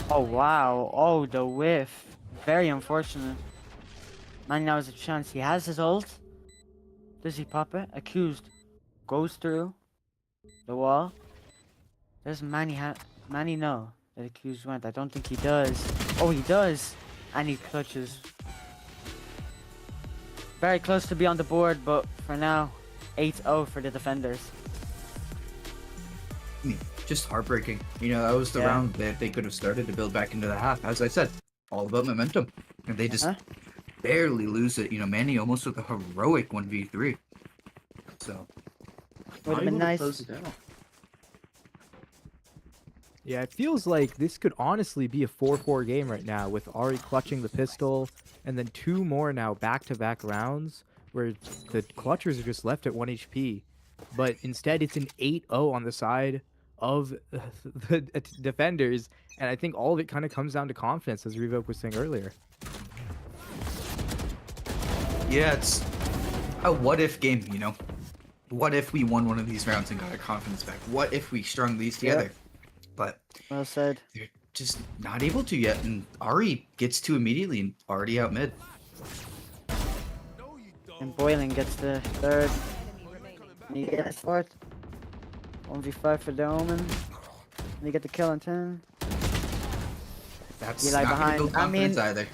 Oh wow. Oh, the whiff. Very unfortunate. Manny now has a chance. He has his ult. Does he pop it? Accused. Goes through the wall. Does Manny Manny know that Accused went? I don't think he does. Oh, he does. And he clutches. Very close to be on the board, but for now, 8-0 for the defenders. I mean, just heartbreaking. You know, that was the Yeah. round that they could have started to build back into the half. As I said, all about momentum. And they just barely lose it. You know, Manny almost with a heroic 1v3. So, Would have not been able to nice. close it out. Yeah, it feels like this could honestly be a 4-4 game right now with Ari clutching the pistol and then 2 more now back-to-back rounds where the clutchers are just left at 1 HP. But instead, it's an 8-0 on the side of the defenders, and I think all of it kind of comes down to confidence, as Revoke was saying earlier. Yeah, it's a what-if game, you know? What if we won one of these rounds and got our confidence back? What if we strung these together? But Well said. they're just not able to yet, and Ari gets 2 immediately and already out mid. And Boylan gets the third. Enemy remaining. And he gets fourth. 1v5 for the Omen. And he get the kill on 10. That's Eli not behind. gonna build I confidence mean- either.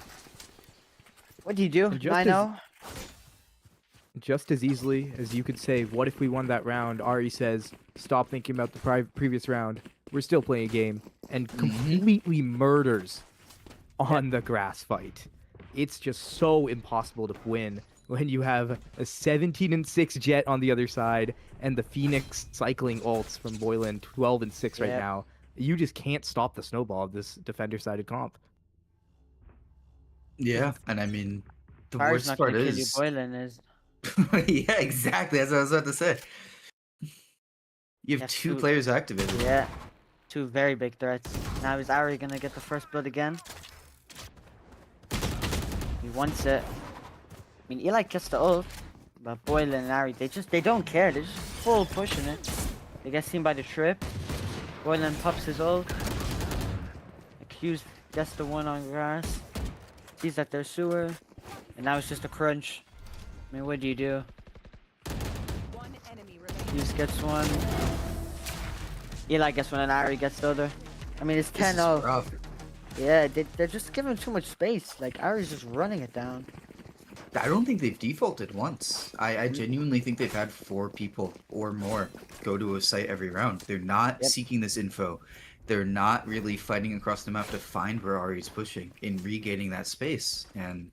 What do you do? And just 9-0? Just as easily as you could say, what if we won that round? Ari says, stop thinking about the previous round. We're still playing a game. And completely murders on the grass fight. It's just so impossible to win when you have a 17-6 Jet on the other side and the Phoenix cycling ults from Boylan 12-6 right Yep. now. You just can't stop the snowball of this defender-sided comp. Yeah, and I mean, the Ari's worst not part gonna kill you. is... Boylan is. yeah, exactly. That's what I was about to say. You have That's 2 two- players activated. Yeah. 2 very big threats. Now is Ari gonna get the first blood again? He wants it. I mean, Eli gets the ult, but Boylan and Ari, they don't care. They're just full pushing it. They get seen by the trip. Boylan pops his ult. Accused gets the one on grass. Sees that there's sewer. And now it's just a crunch. I mean, what do you do? One enemy remaining. Accused gets one. Eli gets one and Ari gets the other. I mean, it's This is 10-0. rough. Yeah, they're just giving too much space. Like, Ari's just running it down. I don't think they've defaulted once. I genuinely think they've had 4 people or more go to a site every round. They're not Yep. seeking this info. They're not really fighting across the map to find where Ari's pushing and regaining that space. And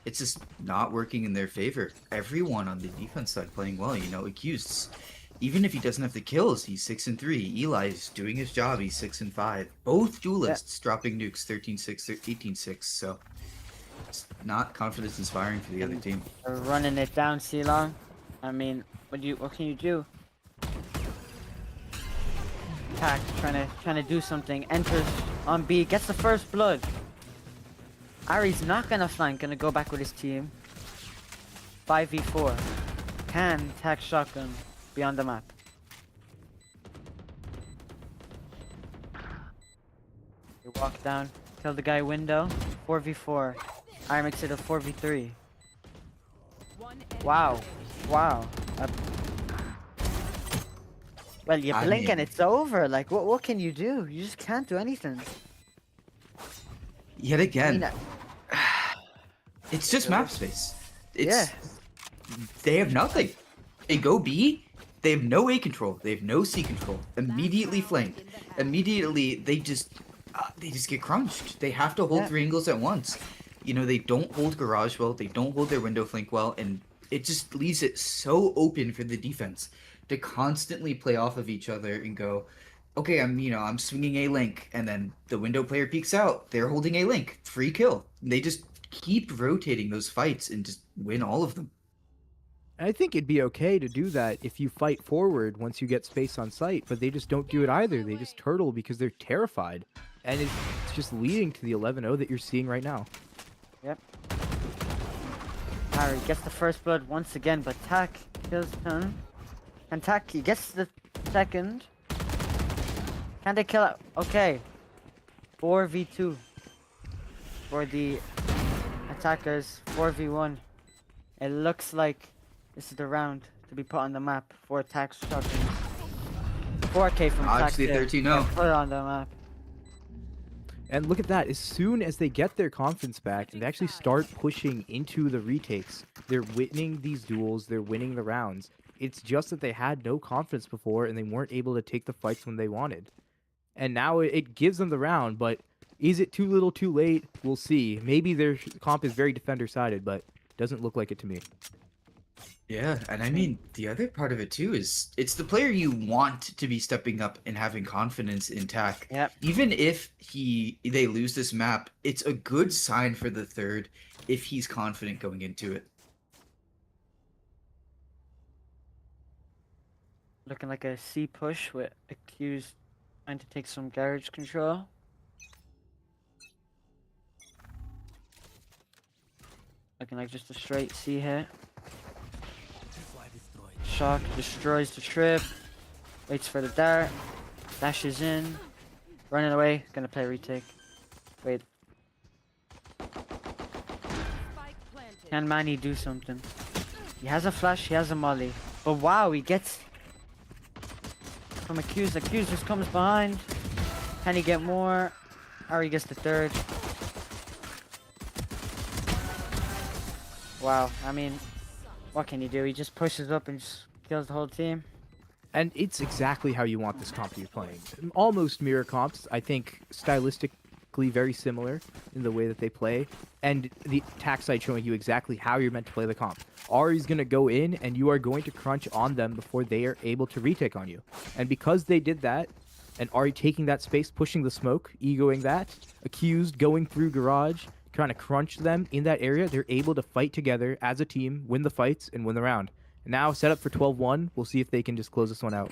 it's just not working in their favor. Everyone on the defense side playing well, you know, Accused. Even if he doesn't have the kills, he's 6-3. Eli's doing his job, he's 6-5. Both duelists dropping nukes 13-6, 18-6, so it's not confidence inspiring for the other team. They're running it down, C-Long. I mean, what can you do? Pack trying to do something. Enters on B, gets the first blood. Ari's not gonna flank, gonna go back with his team. 5v4. Can attack shotgun beyond the map. You walk down, kill the guy window. 4v4. Ari makes it a 4v3. One enemy Wow. remaining. Wow. Well, you I blink and mean- it's over. Like, what can you do? You just can't do anything. Yet I again, mean, it's just map space. It's, Yeah. They have nothing. They go B, they have no A control, they have no C control. Immediately flanked. Immediately, they just get crunched. They have to hold Yeah. 3 angles at once. You know, they don't hold garage well, they don't hold their window flank well, and it just leaves it so open for the defense to constantly play off of each other and go, okay, I'm swinging A link, and then the window player peeks out, they're holding A link, free kill. They just keep rotating those fights and just win all of them. I think it'd be okay to do that if you fight forward once you get space on site, but they just don't do it either. They just turtle because they're terrified. And it's just leading to the 11-0 that you're seeing right now. Yep. Harry gets the first blood once again, but Tack kills him. And Tack, he gets the second. Can they kill it? Okay. 4v2 for the attackers. 4v1. It looks like this is the round to be put on the map for Tack's shotguns. 4K from Tack. Obviously, there. 13-0. Yeah, put it on the map. And look at that. As soon as they get their confidence back and they actually start pushing into the retakes, they're winning these duels, they're winning the rounds. It's just that they had no confidence before and they weren't able to take the fights when they wanted. And now it gives them the round, but is it too little too late? We'll see. Maybe their comp is very defender-sided, but doesn't look like it to me. Yeah, and I mean the other part of it too is it's the player you want to be stepping up and having confidence in tack. Yep. Even if they lose this map, it's a good sign for the third if he's confident going into it. Looking like a C push with Accused trying to take some garage control. Looking like just a straight C hit. Shock destroys the trip. Waits for the dart. Dashes in. Running away. Gonna play retake. Wait. Spike planted. Can Manny do something? He has a flash. He has a molly. But wow, he gets from Accused. Accused just comes behind. Can he get more? Ari gets the third. Wow. I mean, what can you do? He just pushes up and just kills the whole team. And it's exactly how you want this comp to be playing. Almost mirror comps, I think stylistically very similar in the way that they play. And the attack side showing you exactly how you're meant to play the comp. Ari's going to go in and you are going to crunch on them before they are able to retake on you. And because they did that, and Ari taking that space, pushing the smoke, egoing that, Accused going through garage, trying to crunch them in that area, they're able to fight together as a team, win the fights, and win the round. Now set up for 12-1. We'll see if they can just close this one out.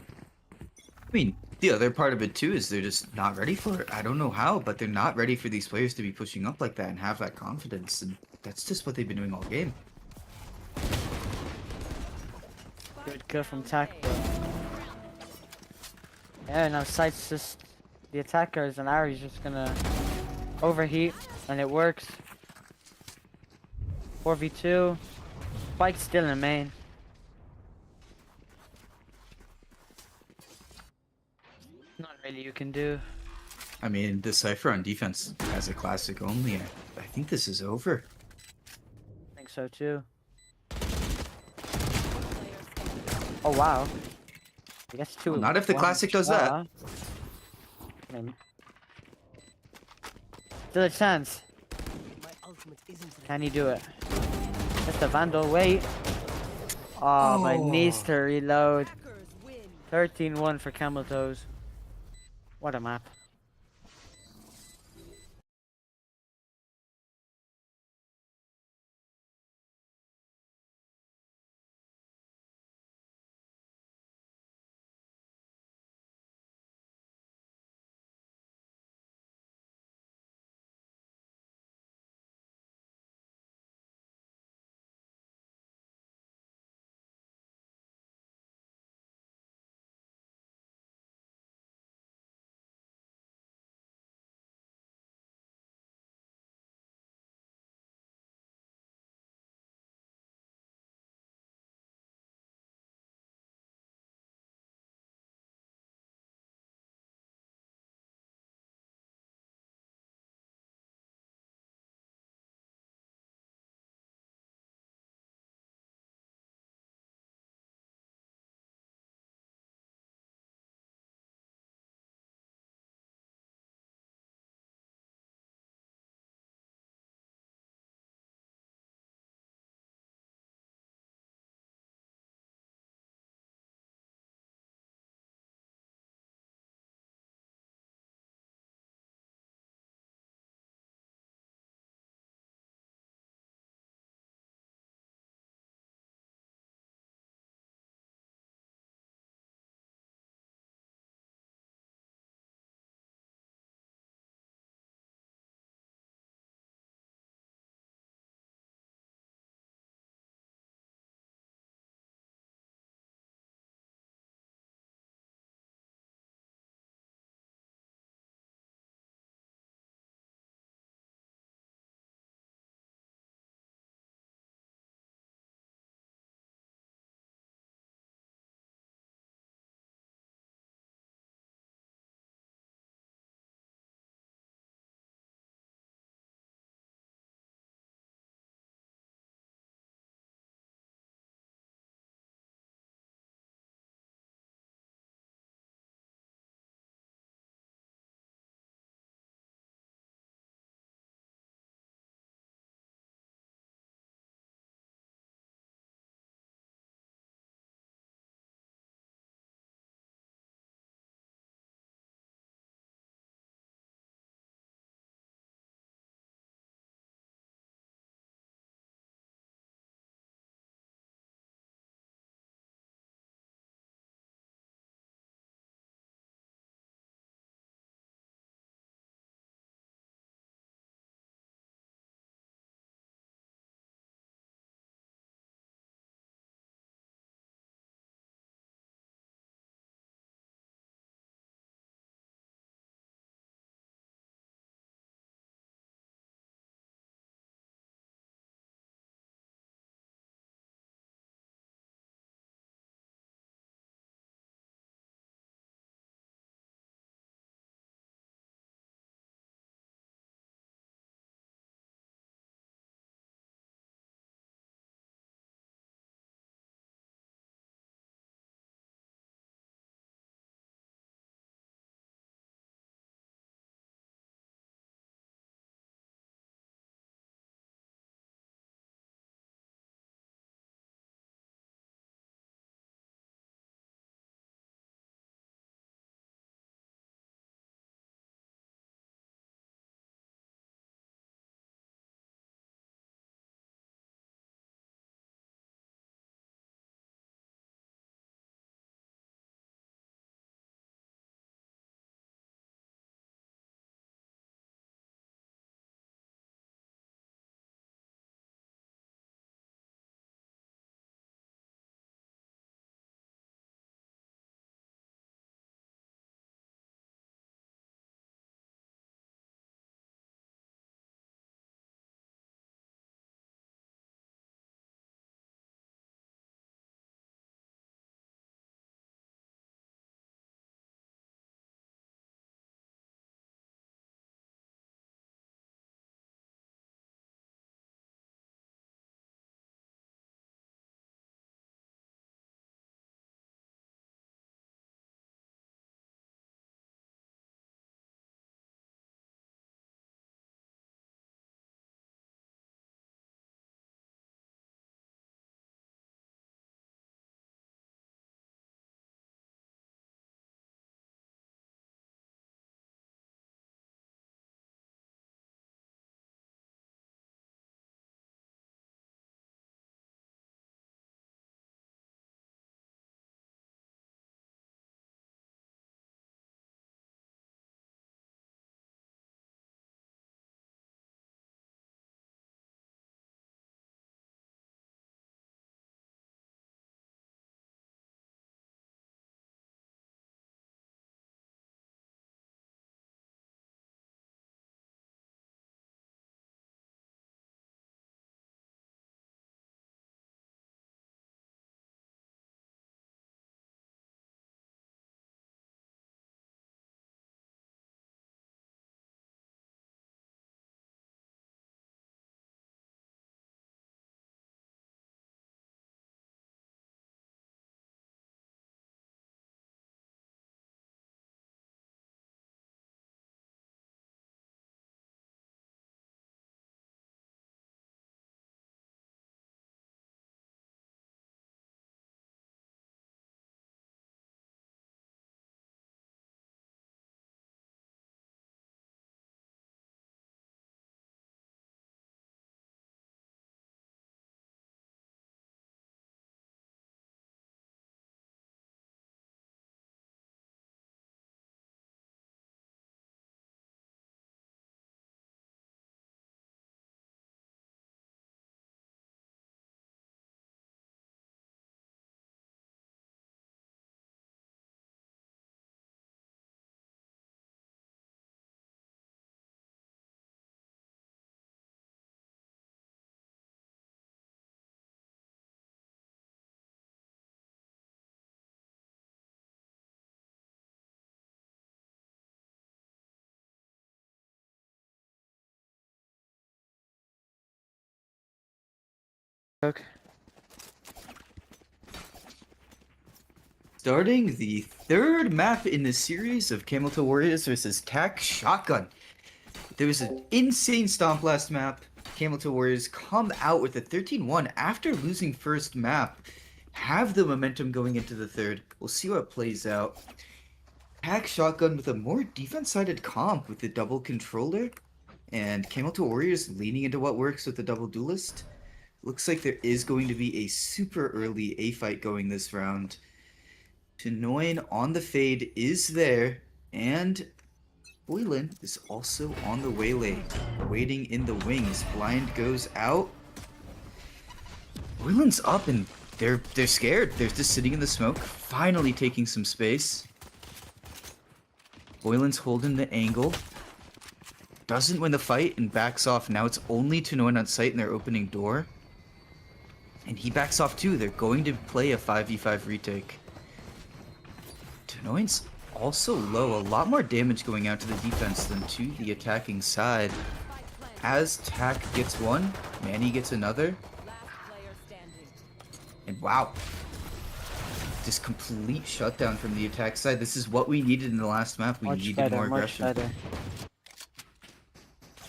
I mean, the other part of it too is they're just not ready for it. I don't know how, but they're not ready for these players to be pushing up like that and have that confidence. And that's just what they've been doing all game. Good kill from Tack, bro. Yeah, now Sight's just the attackers and Ari's just gonna overheat and it works. 4v2. Spike's still in main. Not really you can do. I mean, the Cypher on defense has a classic only. I think this is over. I think so too. Oh wow. I guess two. Well, not if the classic does that. I mean, still a chance. Can he do it? Just the Vandal, wait. Oh, my needs to reload. Attackers win. 13-1 for Camel Toes. What a map. Okay. Starting the third map in the series of Camel Toe Warriors versus TAC Shotgun. There was an insane Stomp last map. Camel Toe Warriors come out with a 13-1 after losing first map. Have the momentum going into the third. We'll see how it plays out. TAC Shotgun with a more defense-sided comp with the double controller. And Camel Toe Warriors leaning into what works with the double duelist. Looks like there is going to be a super early A fight going this round. Tenoin on the fade is there, and Boylan is also on the waylay, waiting in the wings. Blind goes out. Boylan's up and they're scared. They're just sitting in the smoke, finally taking some space. Boylan's holding the angle. Doesn't win the fight and backs off. Now it's only Tenoin on site in their opening door. And he backs off too. They're going to play a 5v5 retake. Tenoin's also low. A lot more damage going out to the defense than to the attacking side. As TAC gets one, Manny gets another. And wow. Just complete shutdown from the attack side. This is what we needed in the last map. We needed more aggression.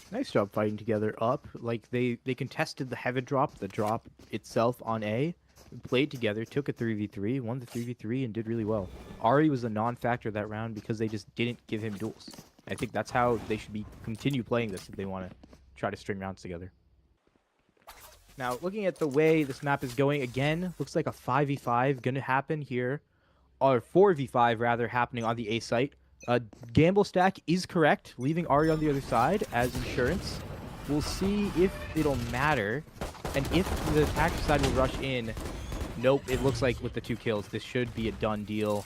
Nice job fighting together up. Like they contested the heaven drop, the drop itself on A, played together, took a 3v3, won the 3v3, and did really well. Ari was a non-factor that round because they just didn't give him duels. I think that's how they should continue playing this if they want to try to string rounds together. Now, looking at the way this map is going, again, looks like a 5v5 gonna happen here, or 4v5 rather, happening on the A site. Gamble stack is correct, leaving Ari on the other side as insurance. We'll see if it'll matter, and if the attack side will rush in. Nope, it looks like with the 2 kills, this should be a done deal.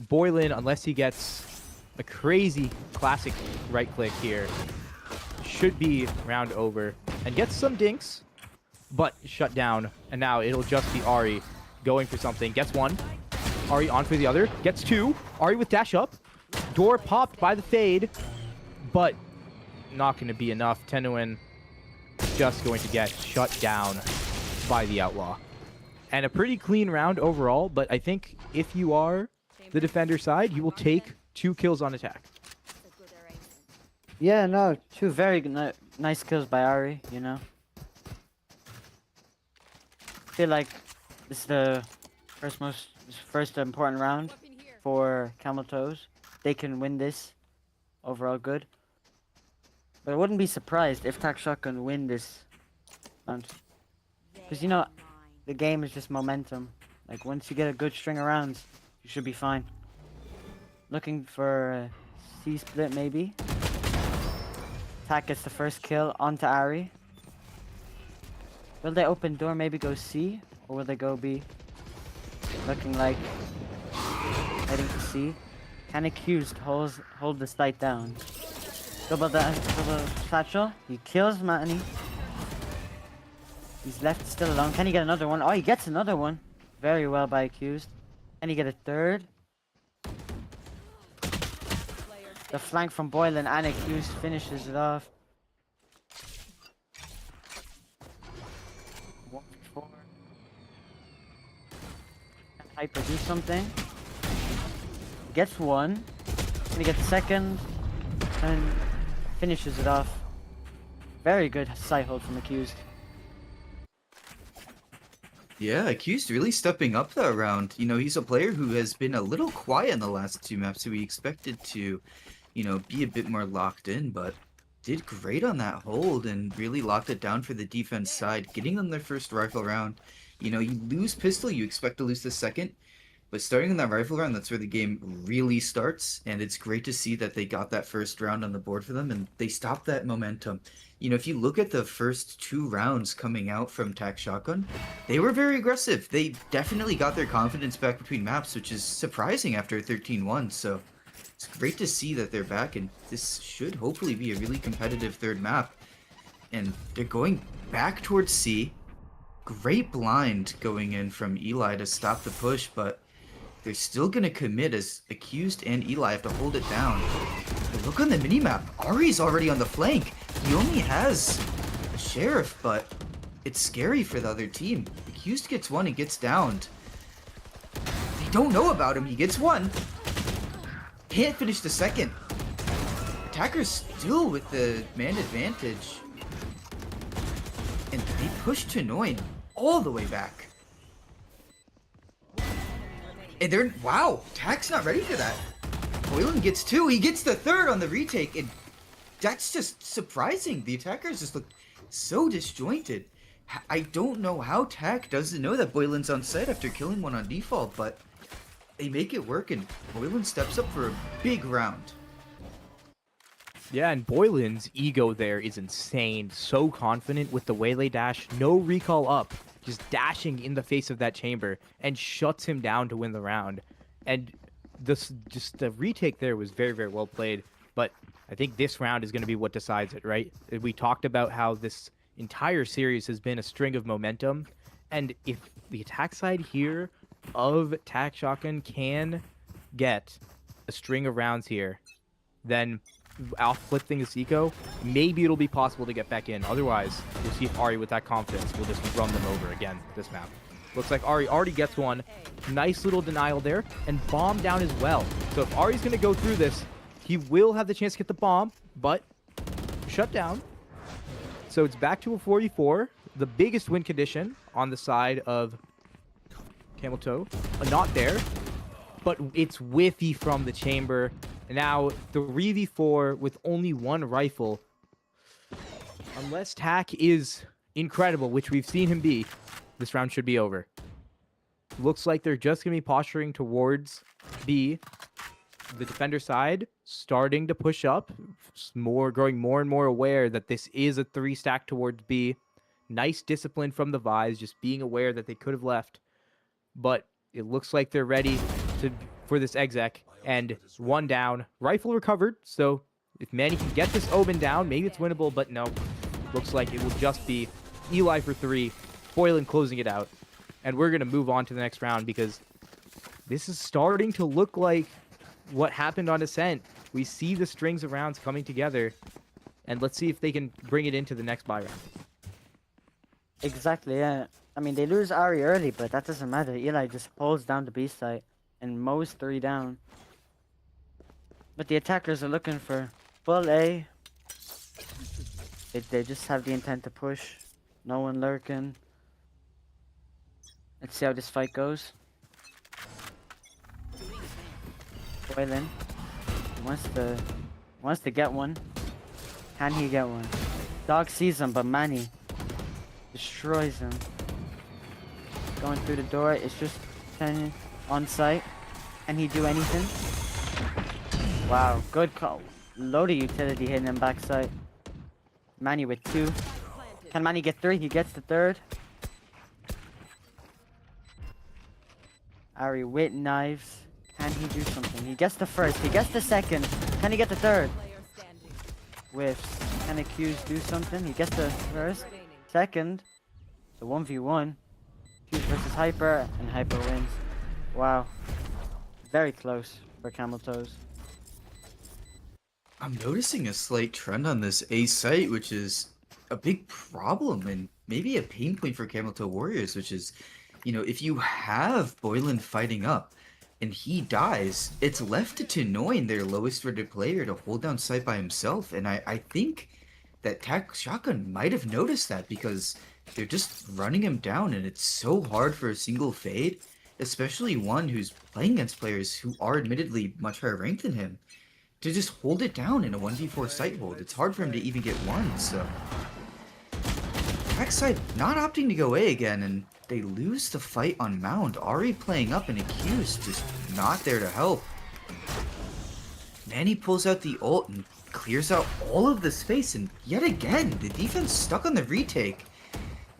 Boylan, unless he gets a crazy classic right click here, should be round over, and gets some dinks, but shut down. And now it'll just be Ari going for something. Gets one, Ari on for the other, gets 2, Ari with dash up. Door popped by the fade, but not going to be enough. Tenoin just going to get shut down by the Outlaw. And a pretty clean round overall, but I think if you are the defender side, you will take 2 kills on attack. Yeah, no, 2 very nice kills by Ari, you know. I feel like this is the first important round for Camel Toes. They can win this. Overall good. But I wouldn't be surprised if TAC Shotgun win this round. Because, you know, the game is just momentum. Like, once you get a good string of rounds, you should be fine. Looking for a C split, maybe. TAC gets the first kill onto Ari. Will they open door, maybe go C? Or will they go B? Looking like heading to C. Can accused hold the sight down. Double satchel. He kills Manny. He's left still alone. Can he get another one? Oh, he gets another one. Very well by accused. Can he get a third? The flank from Boylan and accused finishes it off. 1-4. Can Hyper do something? Gets one. Gonna get the second. And finishes it off. Very good sight hold from accused. Yeah, accused really stepping up that round. You know, he's a player who has been a little quiet in the last 2 maps, so we expected to, you know, be a bit more locked in, but did great on that hold and really locked it down for the defense side, getting them their first rifle round. You know, you lose pistol, you expect to lose the second, but starting in that rifle round, that's where the game really starts, and it's great to see that they got that first round on the board for them, and they stopped that momentum. You know, if you look at the first 2 rounds coming out from TAC Shotgun, they were very aggressive. They definitely got their confidence back between maps, which is surprising after a 13-1, so it's great to see that they're back, and this should hopefully be a really competitive third map. And they're going back towards C. Great blind going in from Eli to stop the push, but they're still going to commit as accused and Eli have to hold it down. But look on the minimap. Ari's already on the flank. He only has a sheriff, but it's scary for the other team. Accused gets one and gets downed. They don't know about him. He gets one. Can't finish the second. Attackers still with the man advantage. And they push Chinoin all the way back. And they're, wow, Tak's not ready for that. Boylan gets two, he gets the third on the retake, and that's just surprising. The attackers just look so disjointed. I don't know how Tak doesn't know that Boylan's on site after killing one on default, but they make it work, and Boylan steps up for a big round. Yeah, and Boylan's ego there is insane. So confident with the waylay dash, no recall up, just dashing in the face of that chamber and shuts him down to win the round. And just the retake there was very, very well played. But I think this round is going to be what decides it, right? We talked about how this entire series has been a string of momentum. And if the attack side here of Tak Shotgun can get a string of rounds here, then I'll flip things to Eco. Maybe it'll be possible to get back in. Otherwise, we'll see if Ari, with that confidence, will just run them over again this map. Looks like Ari already gets one. Nice little denial there. And bomb down as well. So if Ari's going to go through this, he will have the chance to get the bomb, but shut down. So it's back to a 44. The biggest win condition on the side of Camel Toe. Not there, but it's whiffy from the chamber. And now 3v4 with only one rifle. Unless Tak is incredible, which we've seen him be, this round should be over. Looks like they're just going to be posturing towards B. The defender side starting to push up, growing more and more aware that this is a 3-stack towards B. Nice discipline from the Vise, just being aware that they could have left. But it looks like they're ready for this exec. And one down, rifle recovered. So if Manny can get this Omen down, maybe it's winnable, but no. Looks like it will just be Eli for 3, Boylan closing it out. And we're going to move on to the next round because this is starting to look like what happened on Ascent. We see the strings of rounds coming together, and let's see if they can bring it into the next buy round. Exactly, yeah. I mean, they lose Ari early, but that doesn't matter. Eli just holds down the B site and mows 3 down. But the attackers are looking for full A. They just have the intent to push. No one lurking. Let's see how this fight goes. Boylan wants to get one. Can he get one? Dog sees him, but Manny destroys him. Going through the door. It's just on site. Can he do anything? Wow, good call. Loaded utility hitting him backside. Manny with 2. Can Manny get 3? He gets the 3rd. Ari with knives. Can he do something? He gets the 1st. He gets the 2nd. Can he get the 3rd? Whiffs. Can Accused do something? He gets the 1st. 2nd. The 1v1. Accused versus Hyper, and Hyper wins. Wow. Very close for Camel Toes. I'm noticing a slight trend on this A site, which is a big problem and maybe a pain point for Camel Toe Warriors, which is, you know, if you have Boylan fighting up and he dies, it's left to Tinoin, their lowest rated player, to hold down site by himself. And I think that Tak Shotgun might have noticed that because they're just running him down, and it's so hard for a single fade, especially one who's playing against players who are admittedly much higher ranked than him, to just hold it down in a 1v4 site hold. It's hard for him to even get one, so Backside not opting to go A again, and they lose the fight on Mound. Ari playing up and Accused just not there to help. Manny pulls out the ult and clears out all of the space, and yet again, the defense stuck on the retake.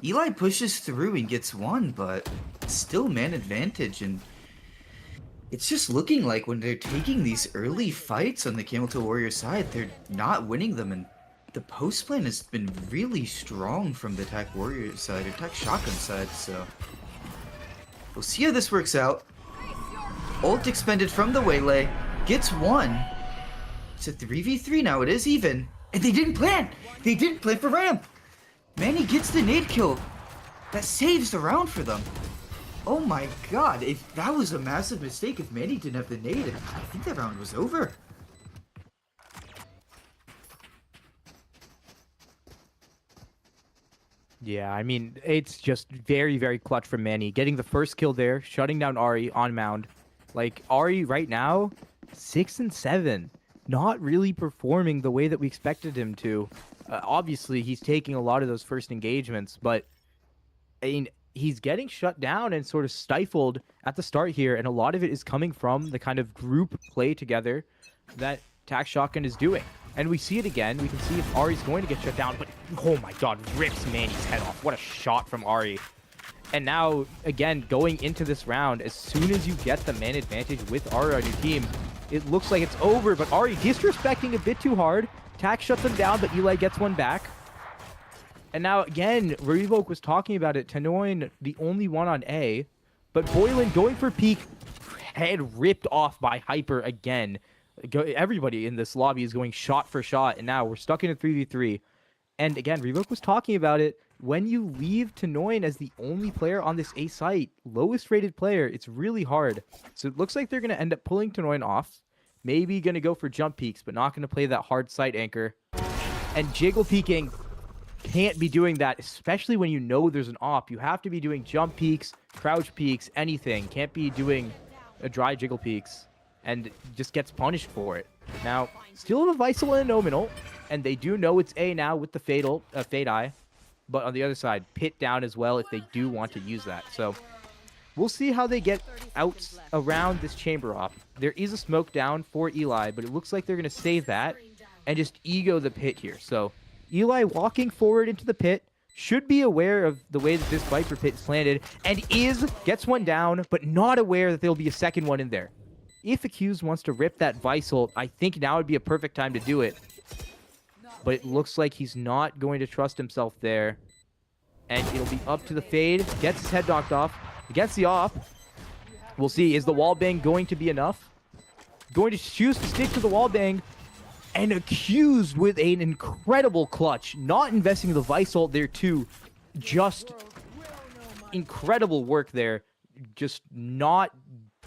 Eli pushes through and gets one, but still man advantage, and it's just looking like when they're taking these early fights on the Camel Toe Warrior side, they're not winning them, and the post plan has been really strong from the Tak Warrior side, or Tak Shotgun side, so we'll see how this works out. Ult expended from the Waylay, gets one. It's a 3v3 now, it is even, and they didn't plan! They didn't plan for ramp! Manny gets the nade kill, That saves the round for them. Oh my god, if that was a massive mistake, if Manny didn't have the nade, I think that round was over. Yeah, I mean, it's just very, very clutch from Manny. Getting the first kill there, shutting down Ari on Mound. Like, Ari right now, 6 and 7. Not really performing the way that we expected him to. Obviously, he's taking a lot of those first engagements, but I mean, he's getting shut down and sort of stifled at the start here, and a lot of it is coming from the kind of group play together that Tac Shotgun is doing. And we see it again. We can see if Ari's going to get shut down, but oh my god, rips Manny's head off. What a shot from Ari. And now, again, going into this round, as soon as you get the man advantage with Ari on your team, it looks like it's over, but Ari disrespecting a bit too hard. Tac shuts him down, but Eli gets one back. And now, again, Revoke was talking about it. Tanoin, the only one on A. But Boylan going for peak. Head ripped off by Hyper again. Everybody in this lobby is going shot for shot. And now we're stuck in a 3v3. And again, Revoke was talking about it. When you leave Tanoin as the only player on this A site, lowest rated player, it's really hard. So it looks like they're going to end up pulling Tanoin off. Maybe going to go for jump peaks, but not going to play that hard site anchor. And jiggle peeking. Can't be doing that, especially when you know there's an op. You have to be doing jump peaks, crouch peaks, anything. Can't be doing a dry jiggle peaks, and just gets punished for it. Now, still have a Visal and a Nominal, and they do know it's A now with the Fade Eye. But on the other side, Pit down as well if they do want to use that. So we'll see how they get out around this chamber op. There is a smoke down for Eli, but it looks like they're going to save that and just ego the pit here. So Eli walking forward into the pit, should be aware of the way that this Viper pit is planted, and gets one down, but not aware that there'll be a second one in there. If Accused wants to rip that Visal, I think now would be a perfect time to do it. But it looks like he's not going to trust himself there. And it'll be up to the Fade, gets his head knocked off, gets the op. We'll see, is the wall bang going to be enough? Going to choose to stick to the wall bang. And Accused with an incredible clutch. Not investing the Visal there too. Just incredible work there. Just not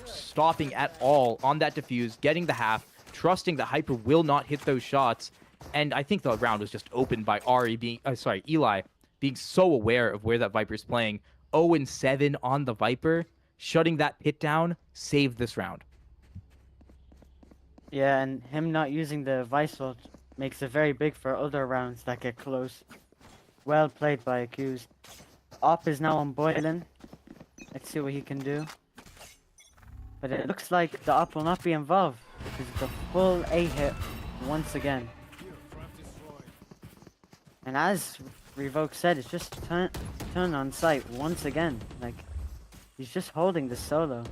stopping at all on that defuse. Getting the half. Trusting that Hyper will not hit those shots. And I think the round was just opened by Eli being so aware of where that Viper's playing. 0-7 on the Viper. Shutting that pit down. Saved this round. Yeah, and him not using the Visal makes it very big for other rounds that get close. Well played by Accused. Op is now on Boylan. Let's see what he can do. But it looks like the Op will not be involved. It's the full A hit once again. And as Revoke said, it's just turn on site once again. Like, he's just holding the solo.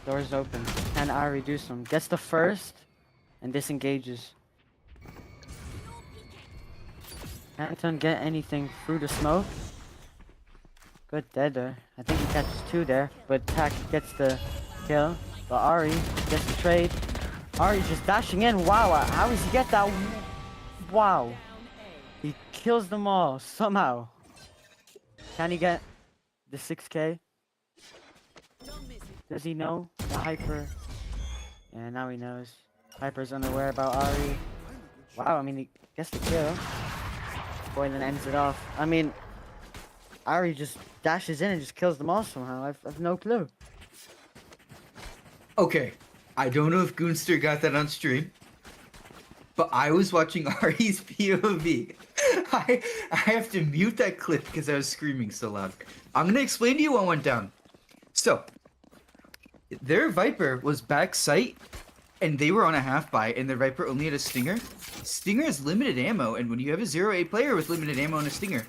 Doors open. Can Ari do some? Gets the first and disengages. Can't get anything through the smoke. Good deader. I think he catches two there, but Tac gets the kill. But Ari gets the trade. Ari just dashing in. Wow, how does he get that? Wow. He kills them all somehow. Can he get the 6K? Does he know the Hyper? Yeah, now he knows. Hyper's unaware about Ari. Wow, I mean, he gets the kill. Boylan ends it off. I mean, Ari just dashes in and just kills them all somehow. I've no clue. Okay, I don't know if Goonster got that on stream, but I was watching Ari's POV. I have to mute that clip because I was screaming so loud. I'm going to explain to you what went down. So, their Viper was back sight, and they were on a half buy, and their Viper only had a Stinger. Stinger has limited ammo, and when you have a 0-8 player with limited ammo and a Stinger,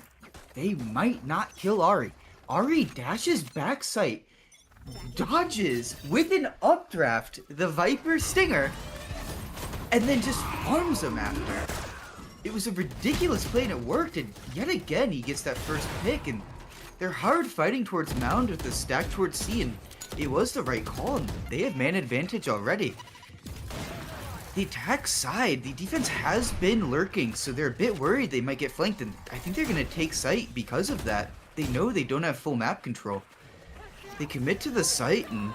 they might not kill Ari. Ari dashes back sight, dodges with an updraft the Viper Stinger, and then just farms him after. It was a ridiculous play, and it worked, and yet again he gets that first pick, and they're hard fighting towards Mound with the stack towards C, and it was the right call, and they have man advantage already. the attack side, the defense has been lurking, so they're a bit worried they might get flanked, and I think they're going to take site because of that. They know they don't have full map control. They commit to the site, and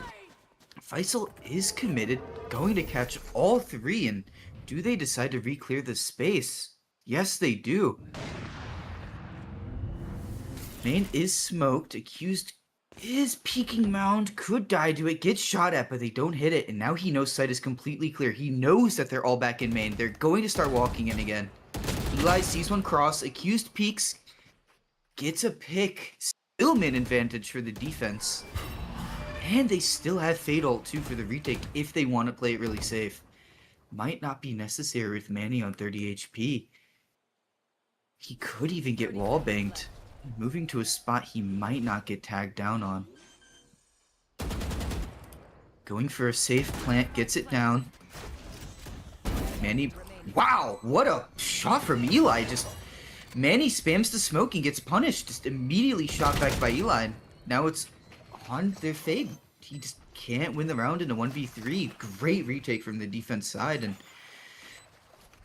Faisal is committed, going to catch all three, and do they decide to re-clear the space? Yes, they do. Main is smoked, Accused is peeking mound, could die to it, gets shot at, but they don't hit it, and now he knows site is completely clear. He knows that they're all back in main. They're going to start walking in again. Eli sees one cross, Accused peeks, gets a pick, still min advantage for the defense. And they still have Fade ult too for the retake if they want to play it really safe. Might not be necessary with Manny on 30 HP. He could even get wall banged, moving to a spot he might not get tagged down on. Going for a safe plant, gets it down. Manny, wow, what a shot from Eli. Just Manny spams the smoke and gets punished, just immediately shot back by Eli. Now it's on their Fade. He just can't win the round in a 1v3. Great retake from the defense side, and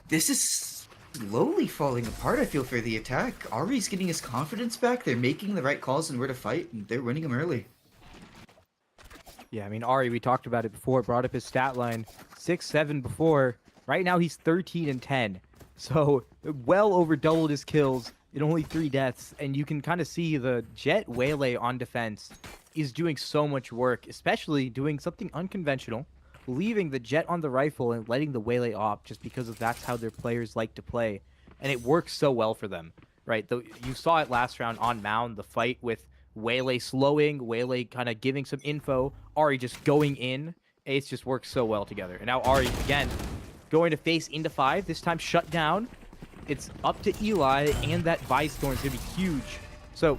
this is slowly falling apart, I feel, for the attack. Ari's getting his confidence back. They're making the right calls and where to fight, and they're winning him early. Yeah, I mean, Ari, we talked about it before, brought up his stat line. 6-7 before. Right now, he's 13-10. So, well over doubled his kills in only 3 deaths. And you can kind of see the Jet Waylay on defense is doing so much work, especially doing something unconventional, leaving the Jet on the rifle and letting the Waylay op just because of that's how their players like to play. And it works so well for them, right? You saw it last round on Mound, the fight with Waylay slowing, Waylay kind of giving some info, Ari just going in. It's just works so well together. And now Ari, again, going to face into 5, this time shut down. It's up to Eli, and that Vice Thorn is going to be huge. So,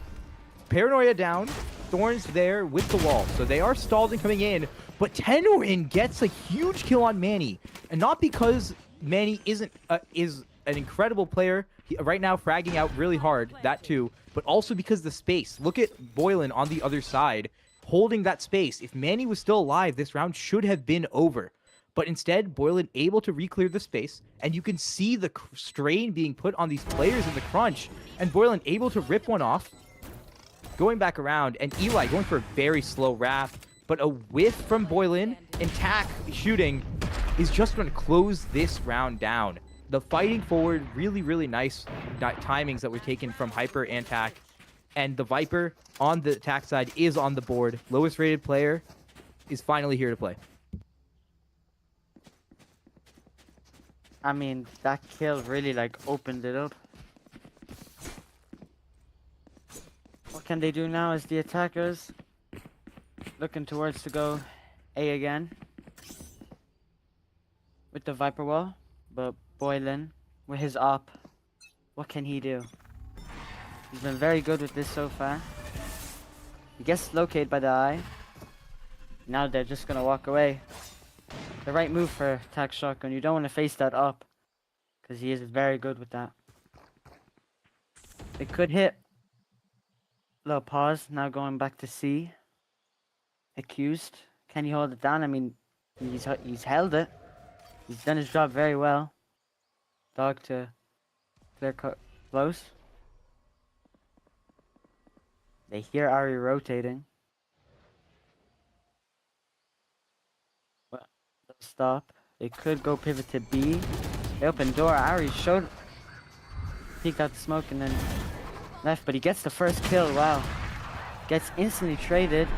Paranoia down, Thorns there with the wall. So they are stalled and coming in, but Tenurin gets a huge kill on Manny. And not because Manny is an incredible player, right now fragging out really hard, that too, but also because the space. Look at Boylan on the other side, holding that space. If Manny was still alive, this round should have been over. But instead, Boylan able to re-clear the space, and you can see the strain being put on these players in the crunch, and Boylan able to rip one off, going back around, and Eli going for a very slow wrap, but a whiff from Boylan, and Tack shooting is just going to close this round down. The fighting forward, really, really nice timings that were taken from Hyper and Tack, and the Viper on the attack side is on the board. Lowest rated player is finally here to play. I mean, that kill really, like, opened it up. What can they do now as the attackers? Looking towards to go A again. With the Viper wall. But Boylan, with his op, what can he do? He's been very good with this so far. He gets located by the eye. Now they're just gonna walk away. The right move for attack shotgun. You don't want to face that up, because he is very good with that. It could hit. Little pause. Now going back to C. Accused. Can he hold it down? I mean, he's held it. He's done his job very well. Dog to clear cut close. They hear Ari rotating. Well, they'll stop. They could go pivot to B. They open door. Ari showed. Peeked out the smoke and then left, but he gets the first kill. Wow. Gets instantly traded.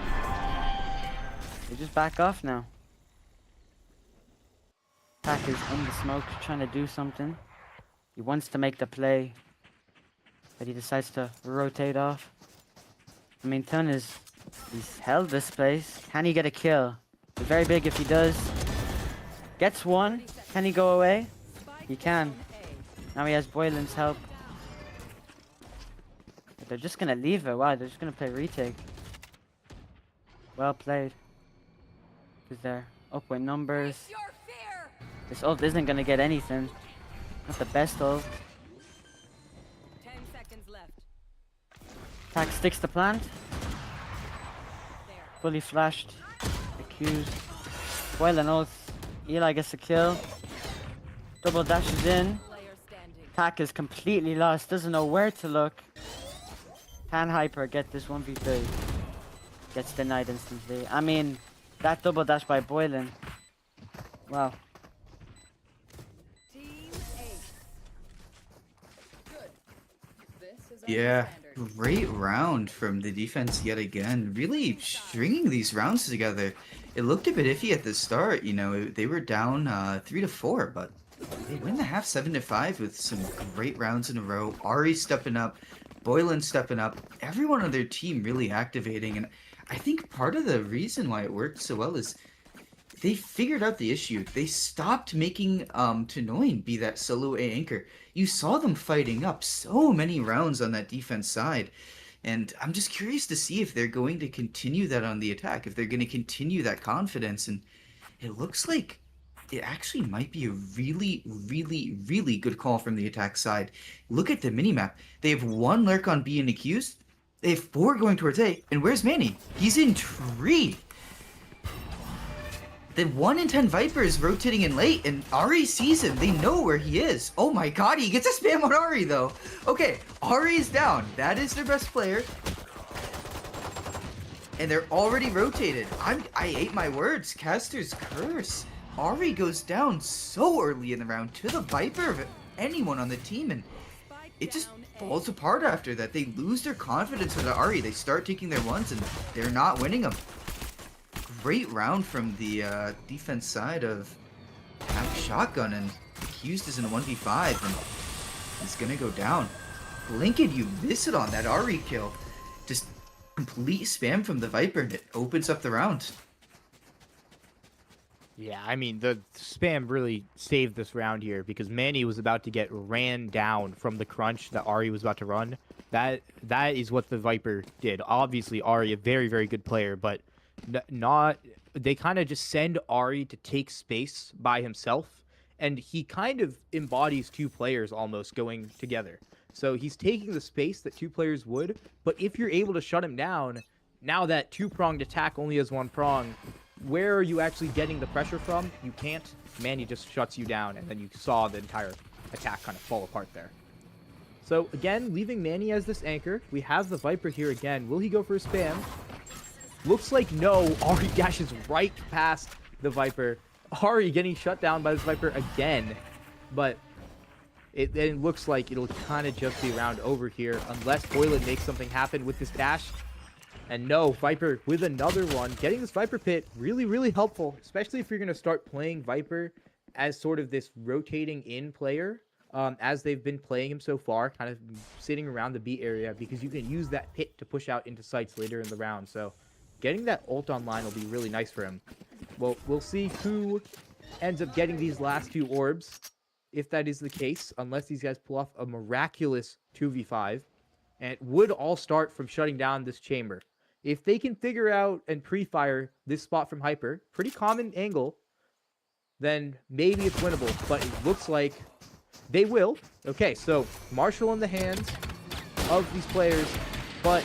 They just back off now. Pack is in the smoke, trying to do something. He wants to make the play, but he decides to rotate off. I mean, Tun he's held this place. Can he get a kill? It's very big if he does. Gets one. Can he go away? He can. Now he has Boylan's help. But they're just gonna leave it. Wow, they're just gonna play retake. Well played. Because they're up with numbers. This ult isn't gonna get anything. Not the best ult. 10 seconds left. Tack sticks the plant. There. Fully flashed. Accused. Boylan ult. Eli gets a kill. Double dashes in. Player standing. Attack is completely lost. Doesn't know where to look. Can Hyper get this 1v3? Gets denied instantly. I mean, that double dash by Boylan. Wow. Team Ace. Good. This is our Yeah, standard. great round from the defense yet again. Really stringing these rounds together. It looked a bit iffy at the start, you know, they were down 3-4, but they win the half 7-5 with some great rounds in a row. Ari stepping up, Boylan stepping up, everyone on their team really activating, and I think part of the reason why it worked so well is they figured out the issue. They stopped making Tanoin be that solo A anchor. You saw them fighting up so many rounds on that defense side. And I'm just curious to see if they're going to continue that on the attack, if they're going to continue that confidence. And it looks like it actually might be a really, really, really good call from the attack side. Look at the minimap. They have 1 lurk on B and accused. They have 4 going towards A. And where's Manny? He's in tree. The 1 in 10 Viper is rotating in late, and Ari sees him. They know where he is. Oh my god, he gets a spam on Ari, though. Okay, Ari is down. That is their best player. And they're already rotated. I ate my words. Caster's curse. Ari goes down so early in the round to the Viper of anyone on the team, and it just falls apart after that. They lose their confidence with Ari. They start taking their ones, and they're not winning them. Great round from the defense side of Hack Shotgun, and Accused is in a 1v5 and he's gonna go down. Blinken, you miss it on that Ari kill. Just complete spam from the Viper, and it opens up the round. Yeah, I mean, the spam really saved this round here because Manny was about to get ran down from the crunch that Ari was about to run. That is what the Viper did. Obviously, Ari, a very, very good player, but not they kind of just send Ari to take space by himself, and he kind of embodies 2 players almost going together. So he's taking the space that 2 players would, but if you're able to shut him down, now that 2-pronged attack only has 1 prong, where are you actually getting the pressure from? You can't. Manny just shuts you down, and then you saw the entire attack kind of fall apart there. So again, leaving Manny as this anchor. We have the Viper here again. Will he go for a spam? Looks like no. Ari dashes right past the Viper. Ari getting shut down by this Viper again. But it looks like it'll kind of just be round over here unless Boylan makes something happen with this dash. And no, Viper with another one. Getting this Viper pit, really, really helpful. Especially if you're going to start playing Viper as sort of this rotating in player. As they've been playing him so far, kind of sitting around the B area. Because you can use that pit to push out into sites later in the round. So getting that ult online will be really nice for him. Well, we'll see who ends up getting these last 2 orbs. If that is the case. Unless these guys pull off a miraculous 2v5. And it would all start from shutting down this chamber. If they can figure out and pre-fire this spot from Hyper, pretty common angle, then maybe it's winnable. But it looks like they will. Okay, so Marshall in the hands of these players, but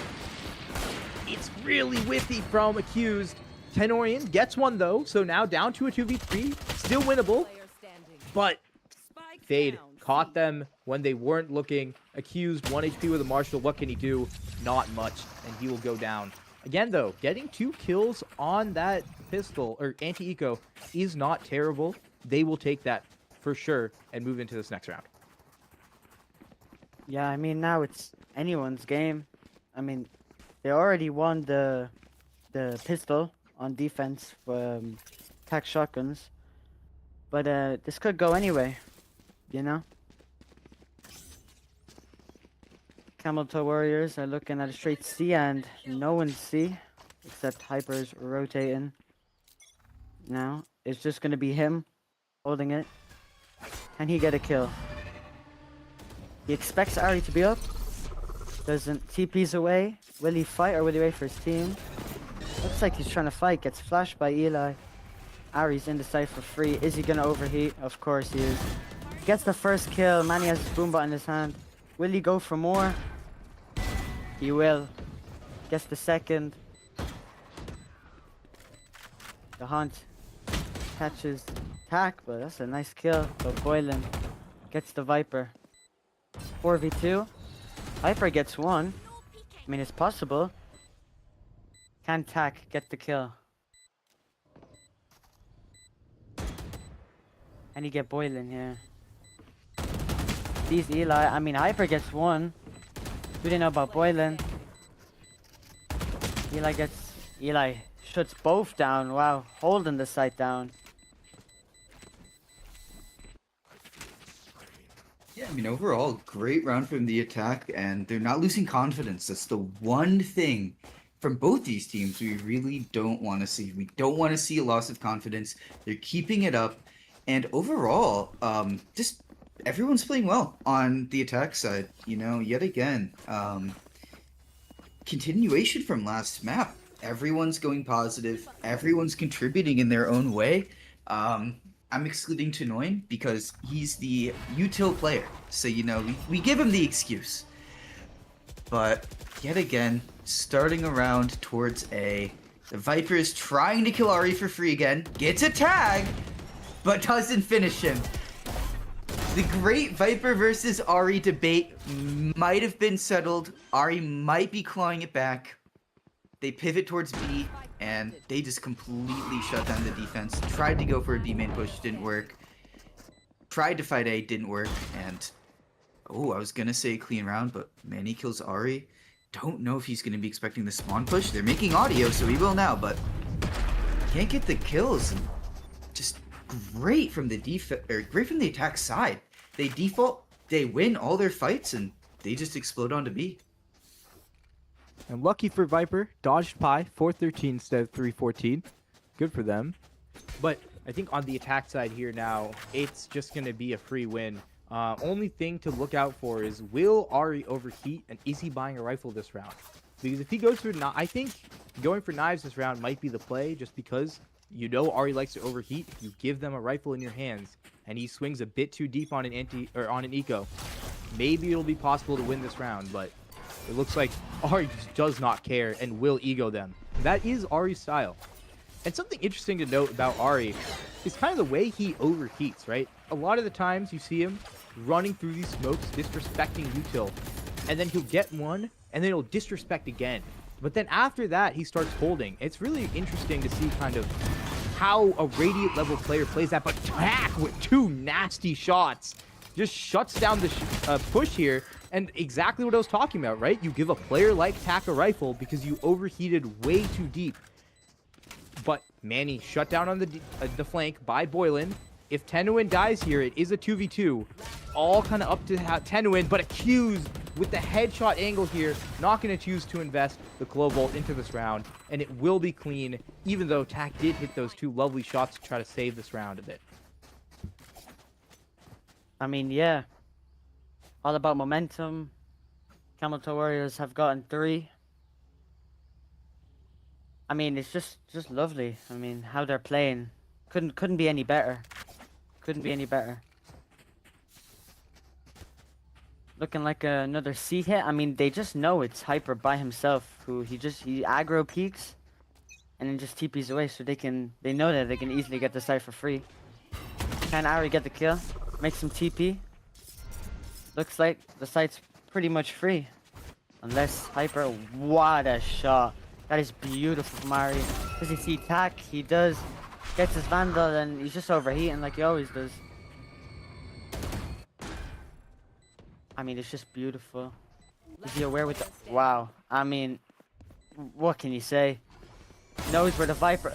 it's really whiffy from Accused. Tenorian gets one though, so now down to a 2v3, still winnable, Player standing. but Spike Fade down, caught C. them when they weren't looking. Accused 1 HP with a Marshall. What can he do? Not much, and he will go down. Again, though, getting 2 kills on that pistol, or anti-eco, is not terrible. They will take that for sure and move into this next round. Yeah, I mean, now it's anyone's game. I mean, they already won the pistol on defense for attack shotguns. But this could go anyway, you know? Camel Toe Warriors are looking at a straight C, and no one's C except Hyper's rotating. Now it's just gonna be him holding it. Can he get a kill? He expects Ari to be up. Doesn't. TP's away. Will he fight or will he wait for his team? Looks like he's trying to fight. Gets flashed by Eli. Ari's in the site for free. Is he gonna overheat? Of course he is. Gets the first kill. Manny has his boombot in his hand. Will he go for more? He will. Gets the second. The hunt catches Tack, but that's a nice kill. So Boylan gets the Viper. 4v2. Viper gets one. I mean, it's possible. Can Tack get the kill? And he get Boylan here. These Eli. I mean, Hyper gets one. We didn't know about Boylan. Eli shuts both down. Wow, holding the site down. Yeah, I mean, overall, great round from the attack, and they're not losing confidence. That's the one thing from both these teams we really don't want to see. We don't want to see a loss of confidence. They're keeping it up, and overall, just everyone's playing well on the attack side. You know, yet again, continuation from last map. Everyone's going positive. Everyone's contributing in their own way. I'm excluding Tenoin because he's the util player. So, you know, we give him the excuse. But, yet again, starting around towards A. The Viper is trying to kill Ari for free again. Gets a tag, but doesn't finish him. The great Viper versus Ari debate might have been settled. Ari might be clawing it back. They pivot towards B, and they just completely shut down the defense. Tried to go for a B main push, didn't work. Tried to fight A, didn't work, and... Oh, I was gonna say clean round, but Manny kills Ari. Don't know if he's gonna be expecting the spawn push. They're making audio, so he will now, but... Can't get the kills. And just great from the great from the attack side. They default, they win all their fights, and they just explode onto B. And lucky for Viper, dodged Pi, 413 instead of 314. Good for them. But I think on the attack side here now, it's just going to be a free win. Only thing to look out for is, will Ari overheat, and is he buying a rifle this round? Because if he goes for, I think going for knives this round might be the play, just because you know Ari likes to overheat. If you give them a rifle in your hands, and he swings a bit too deep on an eco, maybe it'll be possible to win this round, but it looks like Ari just does not care and will ego them. That is Ari's style. And something interesting to note about Ari is kind of the way he overheats, right? A lot of the times you see him running through these smokes, disrespecting util, and then he'll get one, and then he'll disrespect again. But then after that, he starts holding. It's really interesting to see kind of how a Radiant level player plays that, but Tack with two nasty shots just shuts down the push here. And exactly what I was talking about, right? You give a player like Tack a rifle because you overheated way too deep. But Manny shut down on the flank by Boylan. If Tenoin dies here, it is a 2v2. All kind of up to Tenoin, but accused with the headshot angle here. Not going to choose to invest the Glow Bolt into this round. And it will be clean, even though Tack did hit those two lovely shots to try to save this round a bit. I mean, yeah. All about momentum. Camel Toe Warriors have gotten 3. I mean, it's just lovely. I mean, how they're playing couldn't be any better. Couldn't be any better. Looking like another C hit. I mean, they just know it's Hyper by himself, who he aggro peeks and then just TPs away, so they know that they can easily get the site for free. Can Ari get the kill? Make some TP. Looks like the site's pretty much free. Unless Hyper, what a shot. That is beautiful from Ari. Does he see Tack? He does. Gets his Vandal and he's just overheating like he always does. I mean, it's just beautiful. Is he aware with the... Wow. I mean, what can you say? Knows where the Viper...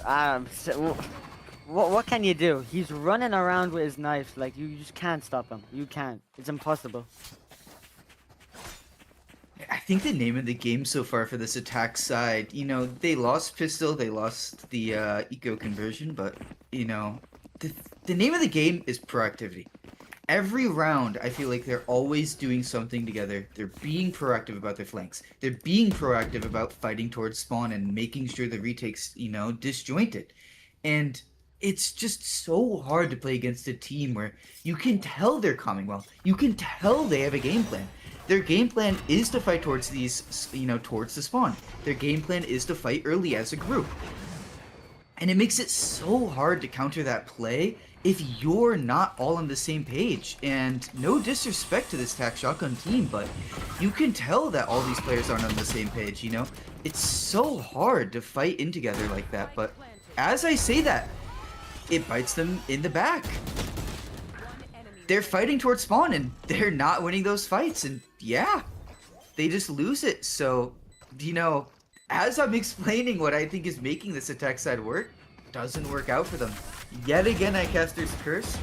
What can you do? He's running around with his knife. Like, you just can't stop him. You can't. It's impossible. I think the name of the game so far for this attack side, you know, they lost Pistol, they lost the eco conversion, but, you know, the name of the game is proactivity. Every round, I feel like they're always doing something together. They're being proactive about their flanks. They're being proactive about fighting towards spawn and making sure the retake's, you know, disjointed. And it's just so hard to play against a team where you can tell they're coming well. You can tell they have a game plan. Their game plan is to fight towards these, you know, towards the spawn. Their game plan is to fight early as a group. And it makes it so hard to counter that play if you're not all on the same page. And no disrespect to this TAC Shotgun team, but you can tell that all these players aren't on the same page, you know? It's so hard to fight in together like that, but as I say that, it bites them in the back. They're fighting towards spawn and they're not winning those fights, and yeah, they just lose it. So, you know, as I'm explaining what I think is making this attack side work, doesn't work out for them. Yet again, I cast Caster's Curse,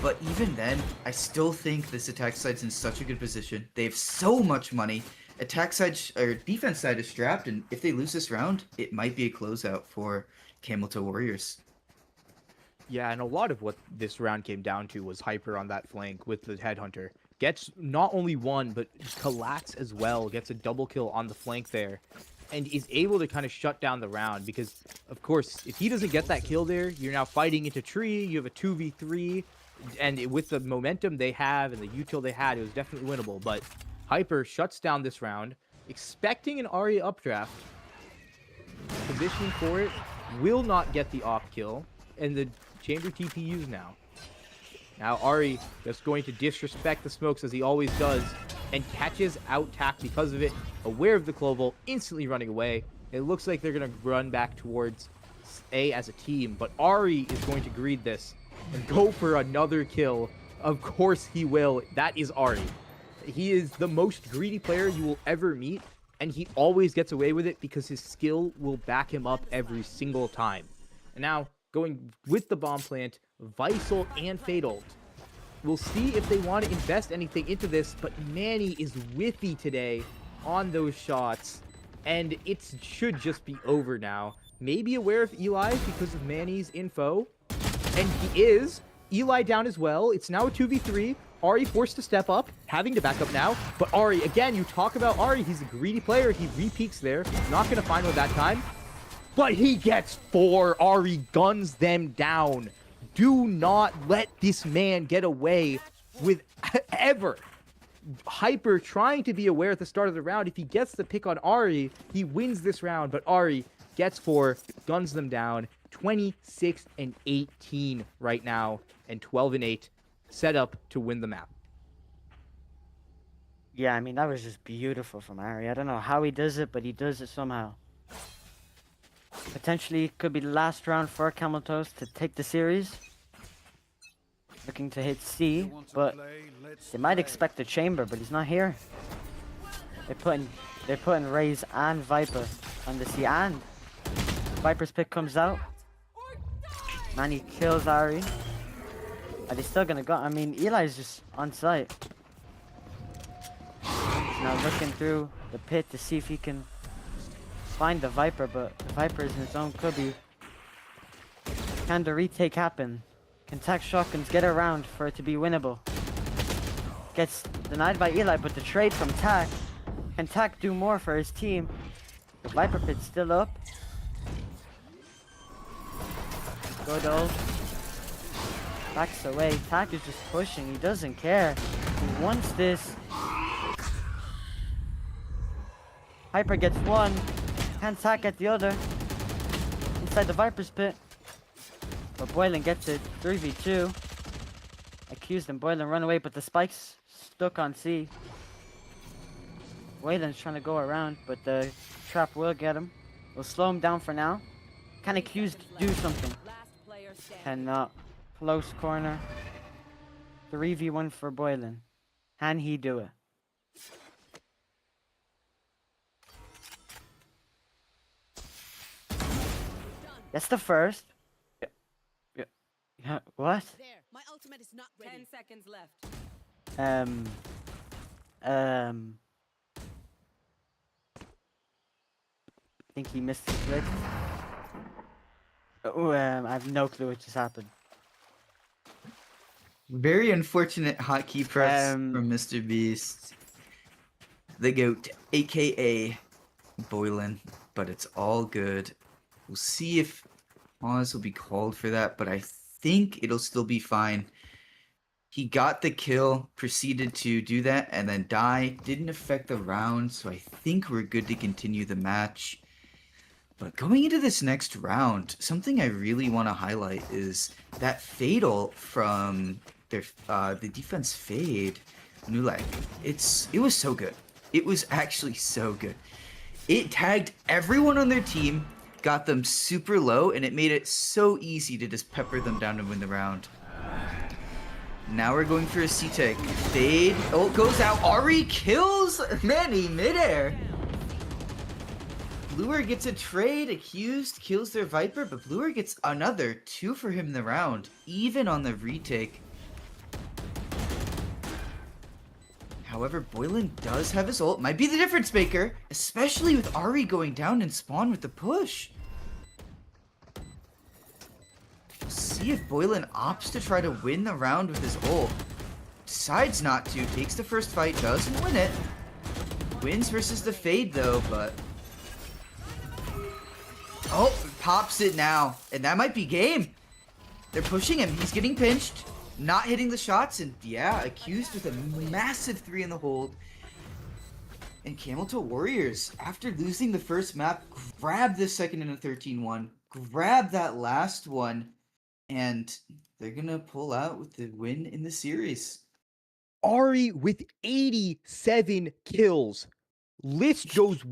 but even then, I still think this attack side's in such a good position. They have so much money. Attack side, or defense side is strapped, and if they lose this round, it might be a closeout for Camel Toe Warriors. Yeah, and a lot of what this round came down to was Hyper on that flank with the Headhunter. Gets not only one, but Collatz as well. Gets a double kill on the flank there. And is able to kind of shut down the round because, of course, if he doesn't get that kill there, you're now fighting into tree. You have a 2v3. And with the momentum they have and the util they had, it was definitely winnable. But Hyper shuts down this round, expecting an Ahri updraft. Positioning for it, will not get the off kill. And the chamber TPUs now. Now Ahri just going to disrespect the smokes as he always does and catches out TAC because of it, aware of the Cloval, instantly running away. It looks like they're going to run back towards A as a team, but Ahri is going to greed this and go for another kill. Of course he will. That is Ahri. He is the most greedy player you will ever meet, and he always gets away with it because his skill will back him up every single time. And now, going with the bomb plant, Visal and Fatal. We'll see if they want to invest anything into this, but Manny is whiffy today on those shots, and it should just be over now. Maybe aware of Eli because of Manny's info, and he is. Eli down as well. It's now a 2v3. Ahri forced to step up, having to back up now, but Ahri, again, you talk about Ahri, he's a greedy player. He re-peeks there, not going to find one that time, but he gets 4. Ahri guns them down. Do not let this man get away with ever. Hyper trying to be aware at the start of the round. If he gets the pick on Ahri, he wins this round. But Ahri gets 4, guns them down. 26-18 right now, and 12-8, set up to win the map. Yeah, I mean, that was just beautiful from Ahri. I don't know how he does it, but he does it somehow. Potentially could be the last round for Camel Toes to take the series. Looking to hit C, but they might expect the chamber, but he's not here. They're putting Raze and Viper on the C, and Viper's pick comes out. Manny kills Ahri. Are they still gonna go? I mean, Eli's just on site. He's now looking through the pit to see if he can find the Viper, but the Viper is in his own cubby. Can the retake happen? Can TAC Shotguns get around for it to be winnable? Gets denied by Eli, but the trade from TAC. Can TAC do more for his team? The Viper pit's still up. Good ult. Backs away. TAC is just pushing. He doesn't care. He wants this. Hyper gets 1. Can TAC get the other? Inside the Viper's pit. But Boylan gets it. 3v2. Accused and Boylan run away, but the spike's stuck on C. Boylan's trying to go around, but the trap will get him. We'll slow him down for now. Can Accused do something? Cannot. Close corner. 3v1 for Boylan. Can he do it? That's the first. Yeah, what? There, my ultimate is not ready. 10 seconds left. Think he missed the click. Oh, I have no clue what just happened. Very unfortunate hotkey press from Mr. Beast. The GOAT, aka Boylan, but it's all good. We'll see if pause will be called for that, but I think it'll still be fine. He got the kill, proceeded to do that, and then die. Didn't affect the round, so I think we're good to continue the match. But going into this next round, something I really want to highlight is that fatal from their the defense fade, Nulek. It was so good. It was actually so good. It tagged everyone on their team, got them super low, and it made it so easy to just pepper them down to win the round. Now we're going for a C-Tech. Fade. Oh, goes out. Ari kills Manny midair. Bluer gets a trade. Accused kills their Viper, but Bluer gets another 2 for him in the round, even on the retake. However, Boylan does have his ult. Might be the difference maker, especially with Ari going down and spawn with the push. We'll see if Boylan opts to try to win the round with his ult. Decides not to. Takes the first fight. Doesn't win it. Wins versus the Fade, though, but... Oh, pops it now. And that might be game. They're pushing him. He's getting pinched. Not hitting the shots. And yeah, Accused with a massive 3 in the hold. And Camel Toe Warriors, after losing the first map, grab this second and a 13-1. Grab that last one. And they're going to pull out with the win in the series. Ari with 87 kills. List goes